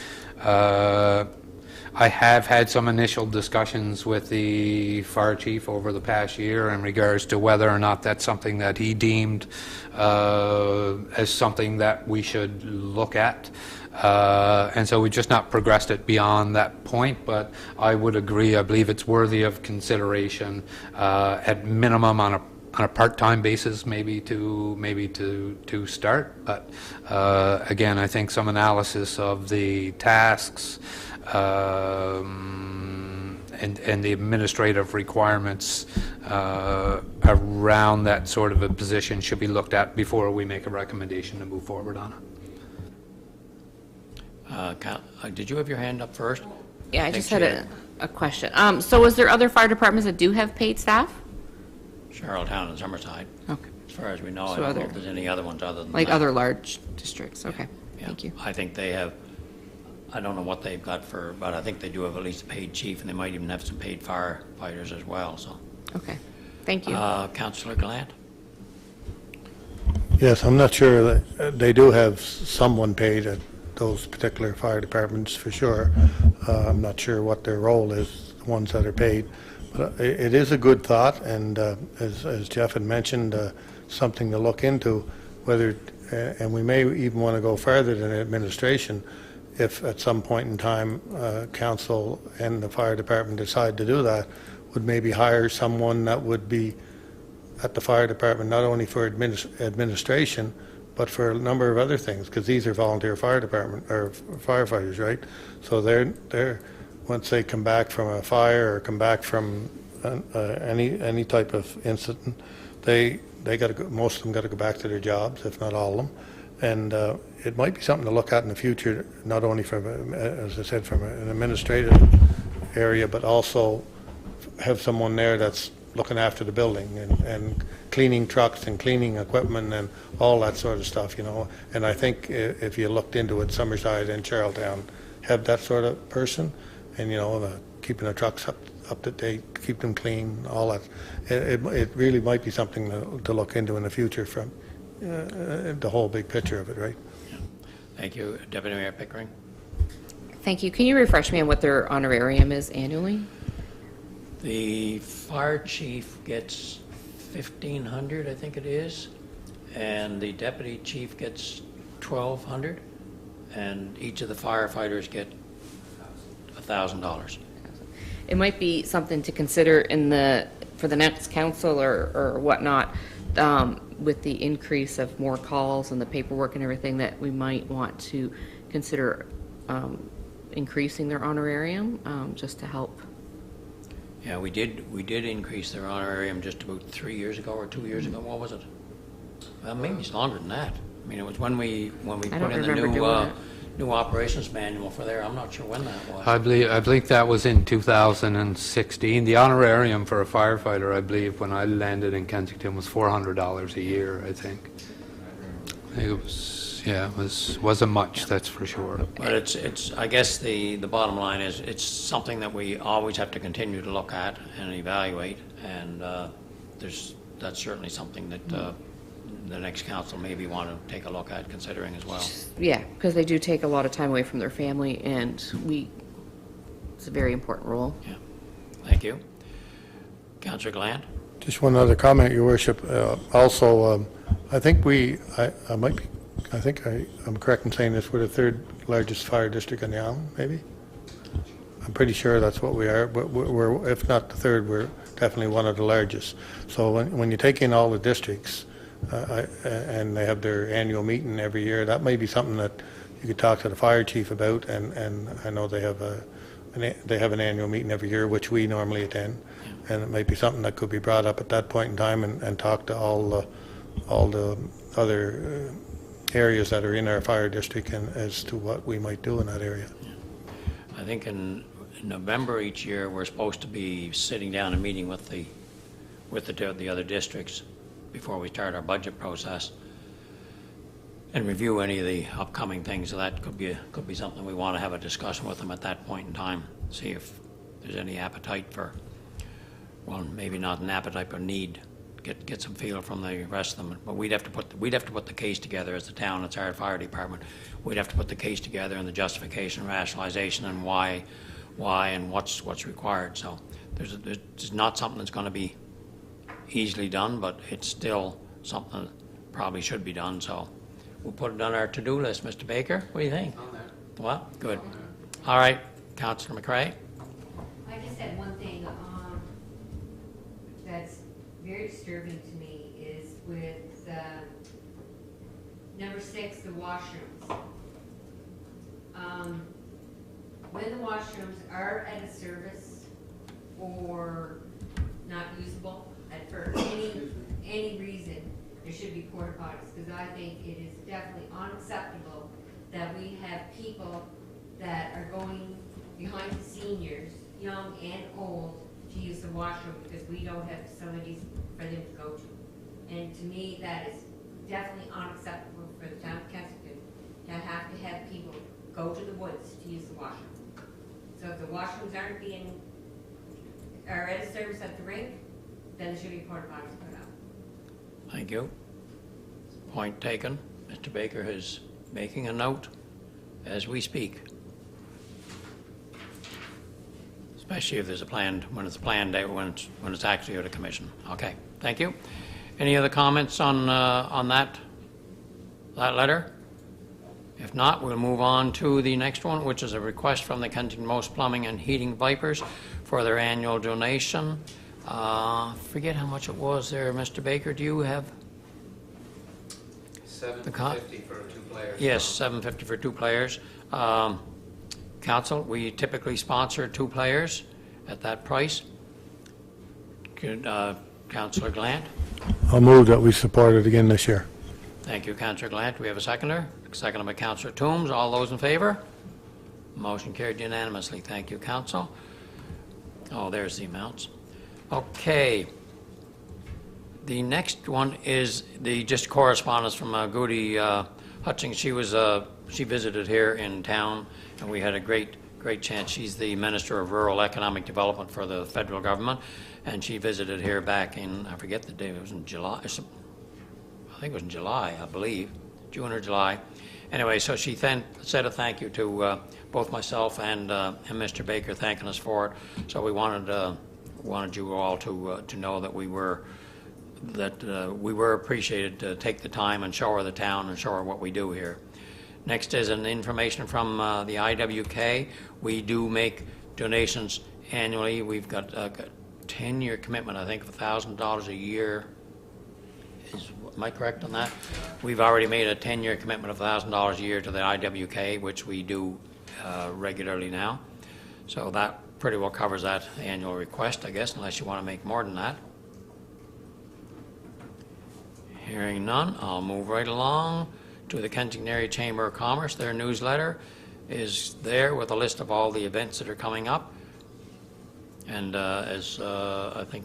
I have had some initial discussions with the fire chief over the past year in regards to whether or not that's something that he deemed as something that we should look at. And so we've just not progressed it beyond that point, but I would agree, I believe it's worthy of consideration at minimum on a part-time basis, maybe to start. But again, I think some analysis of the tasks and the administrative requirements around that sort of a position should be looked at before we make a recommendation to move forward on it. Did you have your hand up first? Yeah, I think just had she a question. So is there other fire departments that do have paid staff? Charlottetown and Summerside. Okay. As far as we know, So I don't know other- if there's any other ones other than Like that. other large districts? Okay, Yeah. thank you. I think they have, I don't know what they've got but I think they do have at least a paid chief, and they might even have some paid firefighters as well, so. Okay, thank you. Councillor Gallant? Yes, I'm not sure that they do have someone paid at those particular fire departments for sure. I'm not sure what their role is, the ones that are paid. But it is a good thought, and as Jeff had mentioned, something to look into, whether, and we may even want to go further than administration, if at some point in time council and the fire department decide to do that, would maybe hire someone that would be at the fire department, not only for administration, but for a number of other things, because these are volunteer fire department, or firefighters, right? So they're once they come back from a fire or come back from any type of incident, they got to go, most of them got to go back to their jobs, if not all of them. And it might be something to look at in the future, not only from, as I said, from an administrative area, but also have someone there that's looking after the building and cleaning trucks and cleaning equipment and all that sort of stuff, you know. And I think if you looked into it, Summerside and Charlottetown have that sort of person, and, you know, keeping the trucks up to date, keep them clean, all that. It really might be something to look into in the future from the whole big picture of it, right? Thank you. Deputy Mayor Pickering? Thank you. Can you refresh me on what their honorarium is annually? The fire chief gets $1,500, I think it is, and the deputy chief gets $1,200, and each of the firefighters get $1,000. It might be something to consider for the next council or whatnot, with the increase of more calls and the paperwork and everything, that we might want to consider increasing their honorarium, just to help. Yeah, we did increase their honorarium just about 3 years ago or 2 years ago. What was it? Well, maybe it's longer than that. I mean, it was when we put in the new operations manual for there. I'm not sure when that was. I believe that was in 2016. The honorarium for a firefighter, I believe, when I landed in Kensington, was $400 a year, I think. It was, yeah, it wasn't much, that's for sure. But it's I guess the bottom line is it's something that we always have to continue to look at and evaluate, and that's certainly something that the next council maybe want to take a look at considering as well. Yeah, because they do take a lot of time away from their family, and it's a very important role. Yeah. Thank you. Councillor Gland? Just one other comment, Your Worship. Also, I think I'm correct in saying this, we're the third largest fire district in the island, maybe? I'm pretty sure that's what we are, but we're, if not the third, we're definitely one of the largest. So when you take in all the districts, and they have their annual meeting every year. That may be something that you could talk to the fire chief about, and I know they have an annual meeting every year, which we normally attend, and it might be something that could be brought up at that point in time and talk to all the other areas that are in our fire district and as to what we might do in that area. I think in November each year, we're supposed to be sitting down and meeting with the other districts before we start our budget process and review any of the upcoming things. So that could be something we want to have a discussion with them at that point in time, see if there's any appetite for, well, maybe not an appetite, but need. Get some feel from the rest of them. But we'd have to put the case together as the town. It's our fire department. We'd have to put the case together and the justification, rationalization, and why, and what's required. So there's not something that's going to be easily done, but it's still something that probably should be done. So we'll put it on our to-do list. Mr. Baker, what do you think? On there. Well, good. All right, Councillor McRae. I just had one thing that's very disturbing to me is with number 6, the washrooms. When the washrooms are at a service or not usable for any reason, there should be porta potties, because I think it is definitely unacceptable that we have people that are going behind the seniors, young and old, to use the washroom because we don't have facilities for them to go to. And to me, that is definitely unacceptable for the town of Kensington to have people go to the woods to use the washroom. So if the washrooms are at a service at the rink, then there should be porta potties put up. Thank you. Point taken. Mr. Baker is making a note as we speak. Especially if there's when it's a planned day, when it's actually at a commission. Okay, thank you. Any other comments on that letter? If not, we'll move on to the next one, which is a request from the Kensington Most Plumbing and Heating Vipers for their annual donation. Forget how much it was there, Mr. Baker. Do you have? $750 for 2 players. Yes, $750 for 2 players. Council, we typically sponsor 2 players at that price. Could, Councillor Glant? I'll move that we support it again this year. Thank you, Councillor Glant. Do we have a seconder? Seconded by Councillor Toombs. All those in favor? Motion carried unanimously. Thank you, Council. Oh, there's the amounts. Okay. The next one is just correspondence from Goody Hutchings. She visited here in town, and we had a great chance. She's the Minister of Rural Economic Development for the federal government, and she visited here back in, I forget the date, it was in July. I think it was in July, I believe, June or July. Anyway, so she then said a thank you to both myself and Mr. Baker, thanking us for it. So we wanted you all to know that we were appreciated to take the time and show her the town and show her what we do here. Next is an information from the IWK. We do make donations annually. We've got a 10-year commitment, I think, of $1,000 a year. Am I correct on that? We've already made a 10-year commitment of $1,000 a year to the IWK, which we do regularly now. So that pretty well covers that annual request, I guess, unless you want to make more than that. Hearing none, I'll move right along to the Kensington Chamber of Commerce. Their newsletter is there with a list of all the events that are coming up. And as I think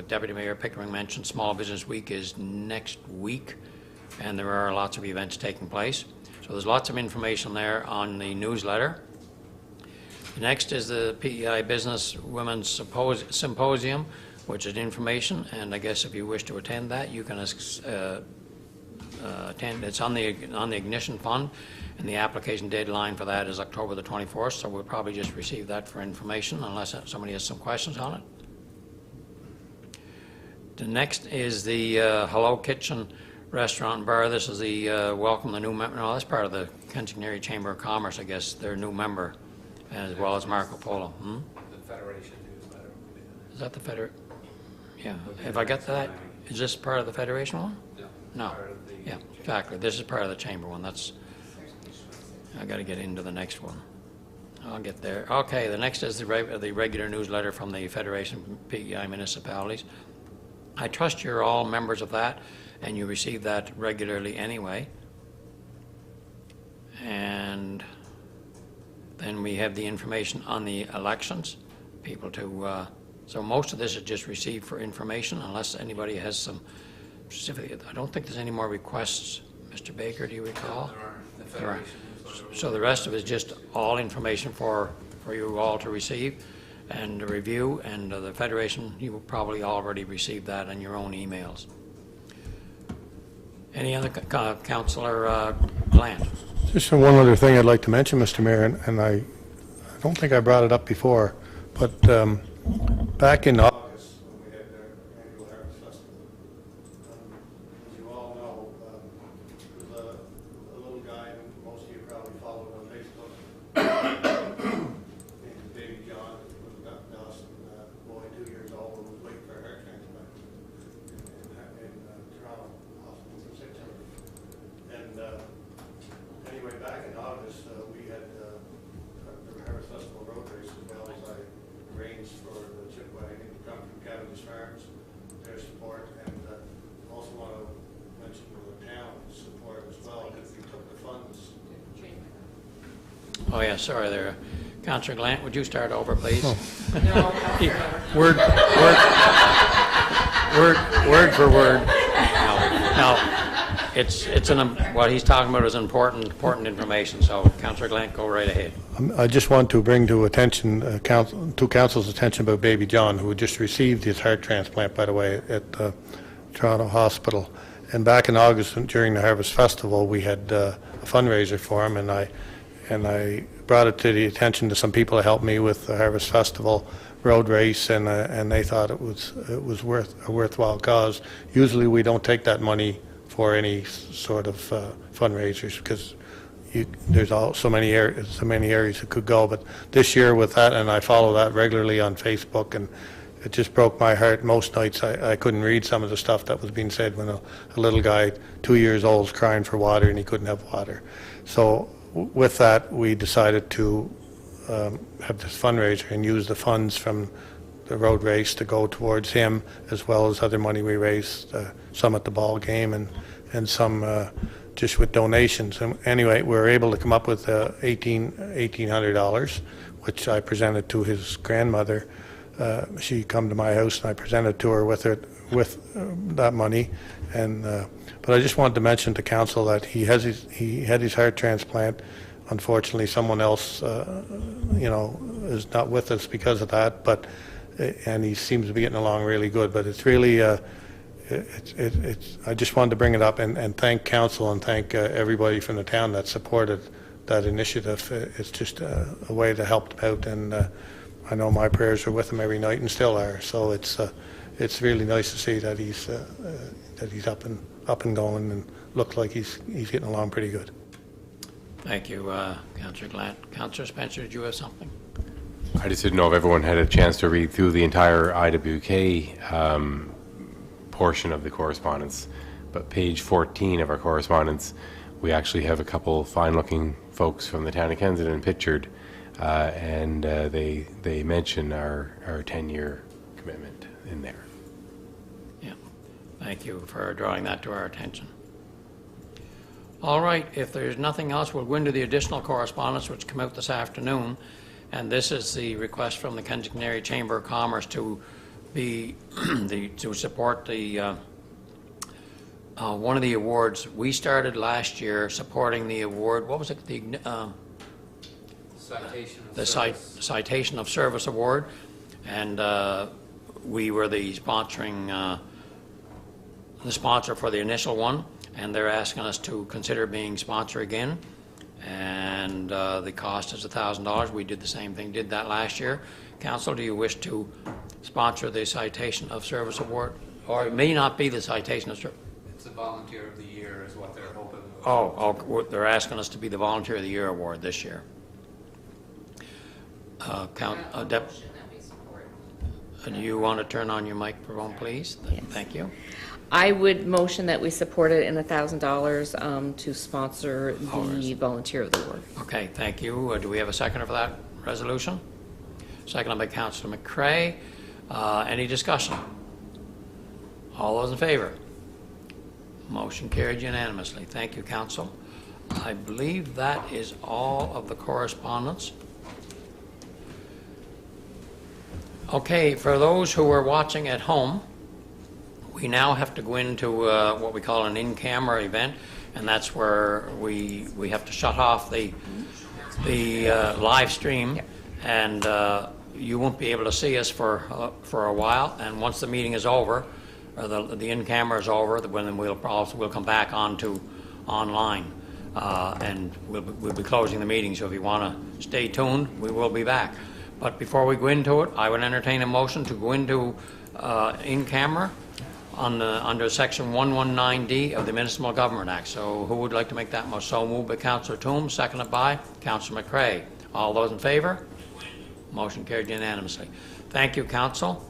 Deputy Mayor Pickering mentioned, Small Business Week is next week, and there are lots of events taking place. So there's lots of information there on the newsletter. Next is the PEI Business Women's Symposium, which is information, and I guess if you wish to attend that, you can attend. It's on the Ignition Fund, and the application deadline for that is October the 24th, so we'll probably just receive that for information unless somebody has some questions on it. The next is the Hello Kitchen Restaurant and Bar. This is the welcome the new member. No, that's part of the Kensington Chamber of Commerce, I guess, their new member, as well as Marco Polo. The Federation newsletter. Is that the Federation? Yeah. Have I got that? Is this part of the Federation one? No. No. Yeah, exactly. This is part of the chamber one. That's, I got to get into the next one. I'll get there. Okay, the next is the regular newsletter from the Federation of PEI Municipalities. I trust you're all members of that, and you receive that regularly anyway. And then we have the information on the elections, people to, so most of this is just received for information, unless anybody has some specific, I don't think there's any more requests. Mr. Baker, do you recall? There are. So the rest of it is just all information for you all to receive and to review, and the Federation, you will probably already received that in your own emails. Any other, Councillor Glant? Just one other thing I'd like to mention, Mr. Mayor, and I don't think I brought it up before, but back in August, when we had our annual Harvest Festival, as you all know, there was a little guy, and most of you probably followed on Facebook, named Baby John, who was a Dawson boy, 2 years old, who was waiting for a hair transplant in Toronto Hospital for 6 hours. And anyway, back in August, we had the Harvest Festival road race, as well as I arranged for the chip wagon to come from Cavendish Farms, their support, and also want to mention the town's support as well, because we took the funds. Oh, yeah, sorry there. Councillor Glant, would you start over, please? Word for word. No, what he's talking about is important information, so Councillor Glant, go right ahead. I just want to bring to attention, to council's attention about Baby John, who just received his heart transplant, by the way, at Toronto Hospital. And back in August, during the Harvest Festival, we had a fundraiser for him, and I brought it to the attention to some people who helped me with the Harvest Festival road race, and they thought it was a worthwhile cause. Usually, we don't take that money for any sort of fundraisers, because there's so many areas it could go. But this year with that, and I follow that regularly on Facebook, and it just broke my heart. Most nights I couldn't read some of the stuff that was being said when a little guy, 2 years old, is crying for water and he couldn't have water. So with that, we decided to have this fundraiser and use the funds from the road race to go towards him, as well as other money we raised, some at the ball game and some just with donations. And anyway, we were able to come up with $1,800, which I presented to his grandmother. She come to my house and I presented to her with that money. And but I just wanted to mention to council that he had his heart transplant. Unfortunately, someone else, is not with us because of that. And he seems to be getting along really good. But it's really, I just wanted to bring it up and thank council and thank everybody from the town that supported that initiative. It's just a way to help them out, and I know my prayers are with him every night and still are. So it's really nice to see that he's up and going and looks like he's getting along pretty good. Thank you, Councillor Glant. Councillor Spencer, did you have something? I just didn't know if everyone had a chance to read through the entire IWK portion of the correspondence, but page 14 of our correspondence, we actually have a couple fine-looking folks from the town of Kensington pictured, and they mention our 10-year commitment in there. Yeah, thank you for drawing that to our attention. All right, if there's nothing else, we'll go into the additional correspondence which came out this afternoon, and this is the request from the Kensington Chamber of Commerce to be to support the one of the awards. We started last year supporting the award. What was it? The Citation of Service Award, and we were the sponsor for the initial one, and they're asking us to consider being sponsor again, and the cost is $1,000. We did the same thing, did that last year. Council, do you wish to sponsor the Citation of Service Award? Or it may not be the Citation of Service. It's the Volunteer of the Year is what they're hoping. They're asking us to be the Volunteer of the Year award this year. Do you want to turn on your microphone, please? Yes. Thank you. I would motion that we support it in $1,000 to sponsor the volunteer of the year. Okay, thank you. Do we have a seconder for that resolution? Seconded by Councilor McCray. Any discussion? All those in favor? Motion carried unanimously. Thank you, Council. I believe that is all of the correspondence. Okay, for those who are watching at home, we now have to go into what we call an in-camera event, and that's where we have to shut off the live stream, and you won't be able to see us for a while. And once the meeting is over, or the in-camera is over, then we'll come back onto online, and we'll be closing the meeting. So if you want to stay tuned, we will be back. But before we go into it, I would entertain a motion to go into in-camera under Section 119D of the Municipal Government Act. So who would like to make that motion? So moved by Councillor Toombs, seconded by Councillor McCray. All those in favor? Motion carried unanimously. Thank you, Council.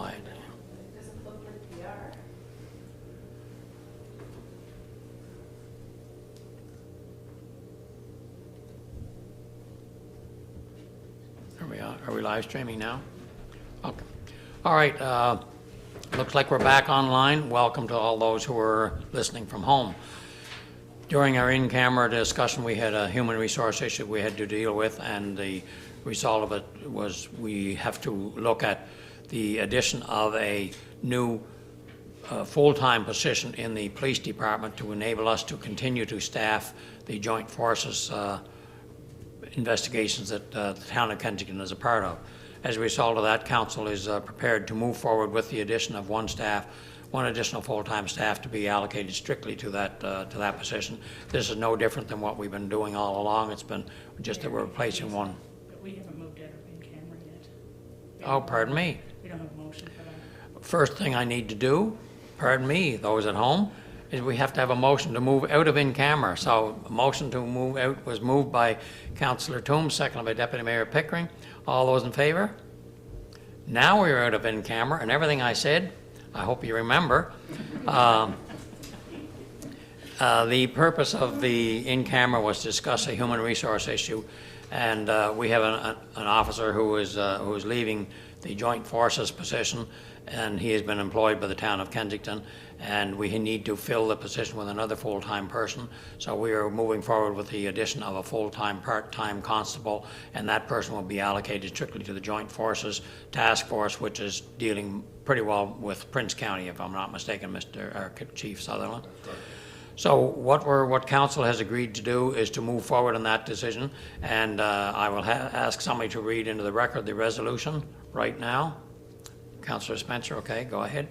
quiet. Are we live streaming now? Okay. All right, looks like we're back online. Welcome to all those who are listening from home. During our in-camera discussion, we had a human resource issue we had to deal with, and the result of it was we have to look at the addition of a new full-time position in the police department to enable us to continue to staff the joint forces investigations that the town of Kensington is a part of. As a result of that, council is prepared to move forward with the addition of one additional full-time staff to be allocated strictly to that position. This is no different than what we've been doing all along. It's been just that we're replacing one. But we haven't moved out of in-camera yet. Oh, pardon me. We don't have a motion for that. First thing I need to do, pardon me, those at home, is we have to have a motion to move out of in-camera. So a motion to move out was moved by Councillor Toombs, seconded by Deputy Mayor Pickering. All those in favor? Now we're out of in-camera, and everything I said, I hope you remember. The purpose of the in-camera was to discuss a human resource issue, and we have an officer who is leaving the joint forces position, and he has been employed by the town of Kensington, and we need to fill the position with another full-time person. So we are moving forward with the addition of a full-time, part-time constable, and that person will be allocated strictly to the joint forces task force, which is dealing pretty well with Prince County, if I'm not mistaken, Chief Sutherland. So what council has agreed to do is to move forward on that decision, and I will ask somebody to read into the record the resolution right now. Councillor Spencer, okay, go ahead.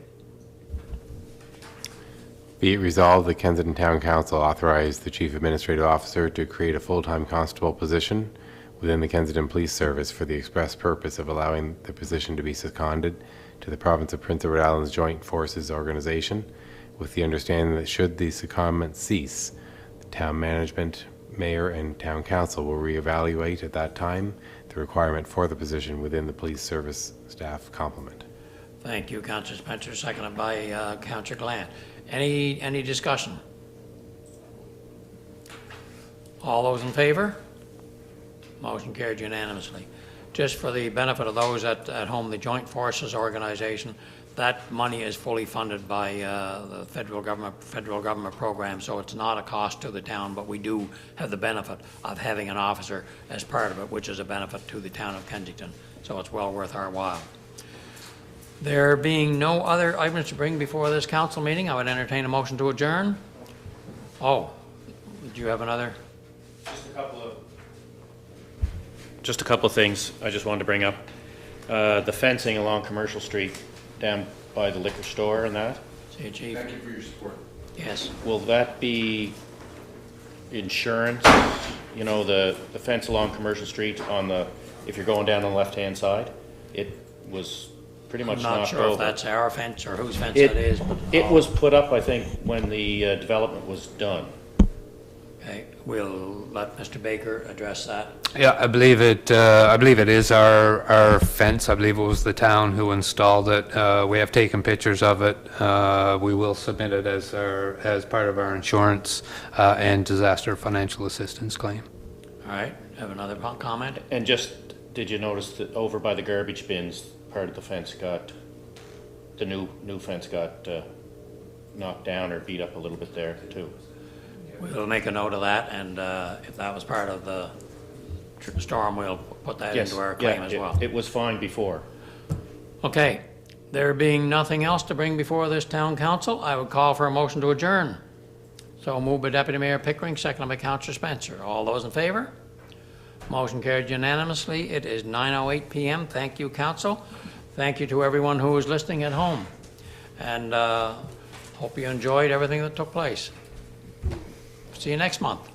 Be it resolved, the Kensington Town Council authorized the Chief Administrative Officer to create a full-time constable position within the Kensington Police Service for the express purpose of allowing the position to be seconded to the Province of Prince Edward Island's Joint Forces Organization, with the understanding that should the secondment cease, the town management, mayor, and town council will reevaluate at that time the requirement for the position within the police service staff complement. Thank you, Councillor Spencer, seconded by Councillor Glant. Any discussion? All those in favor? Motion carried unanimously. Just for the benefit of those at home, the Joint Forces Organization, that money is fully funded by the federal government program, so it's not a cost to the town, but we do have the benefit of having an officer as part of it, which is a benefit to the town of Kensington. So it's well worth our while. There being no other items to bring before this council meeting, I would entertain a motion to adjourn. Oh, do you have another? Just a couple of things I just wanted to bring up. The fencing along Commercial Street down by the liquor store and that. See you, Chief. Thank you for your support. Yes. Will that be insurance? You know, the fence along Commercial Street on the, if you're going down on the left-hand side, it was pretty much I'm knocked not sure over. if that's our fence or whose fence that is. But It was put up, I think, when the development was done. Okay, we'll let Mr. Baker address that. Yeah, I believe it is our fence. I believe it was the town who installed it. We have taken pictures of it. We will submit it as part of our insurance and disaster financial assistance claim. All right, have another comment? And just, did you notice that over by the garbage bins, part of the fence got, the new fence got knocked down or beat up a little bit there too? We'll make a note of that, and if that was part of the storm, we'll put that into our claim as well. It was fine before. Okay, there being nothing else to bring before this town council, I would call for a motion to adjourn. So moved by Deputy Mayor Pickering, seconded by Councillor Spencer. All those in favor? Motion carried unanimously. It is 9:08 p.m. Thank you, council. Thank you to everyone who was listening at home. And hope you enjoyed everything that took place. See you next month.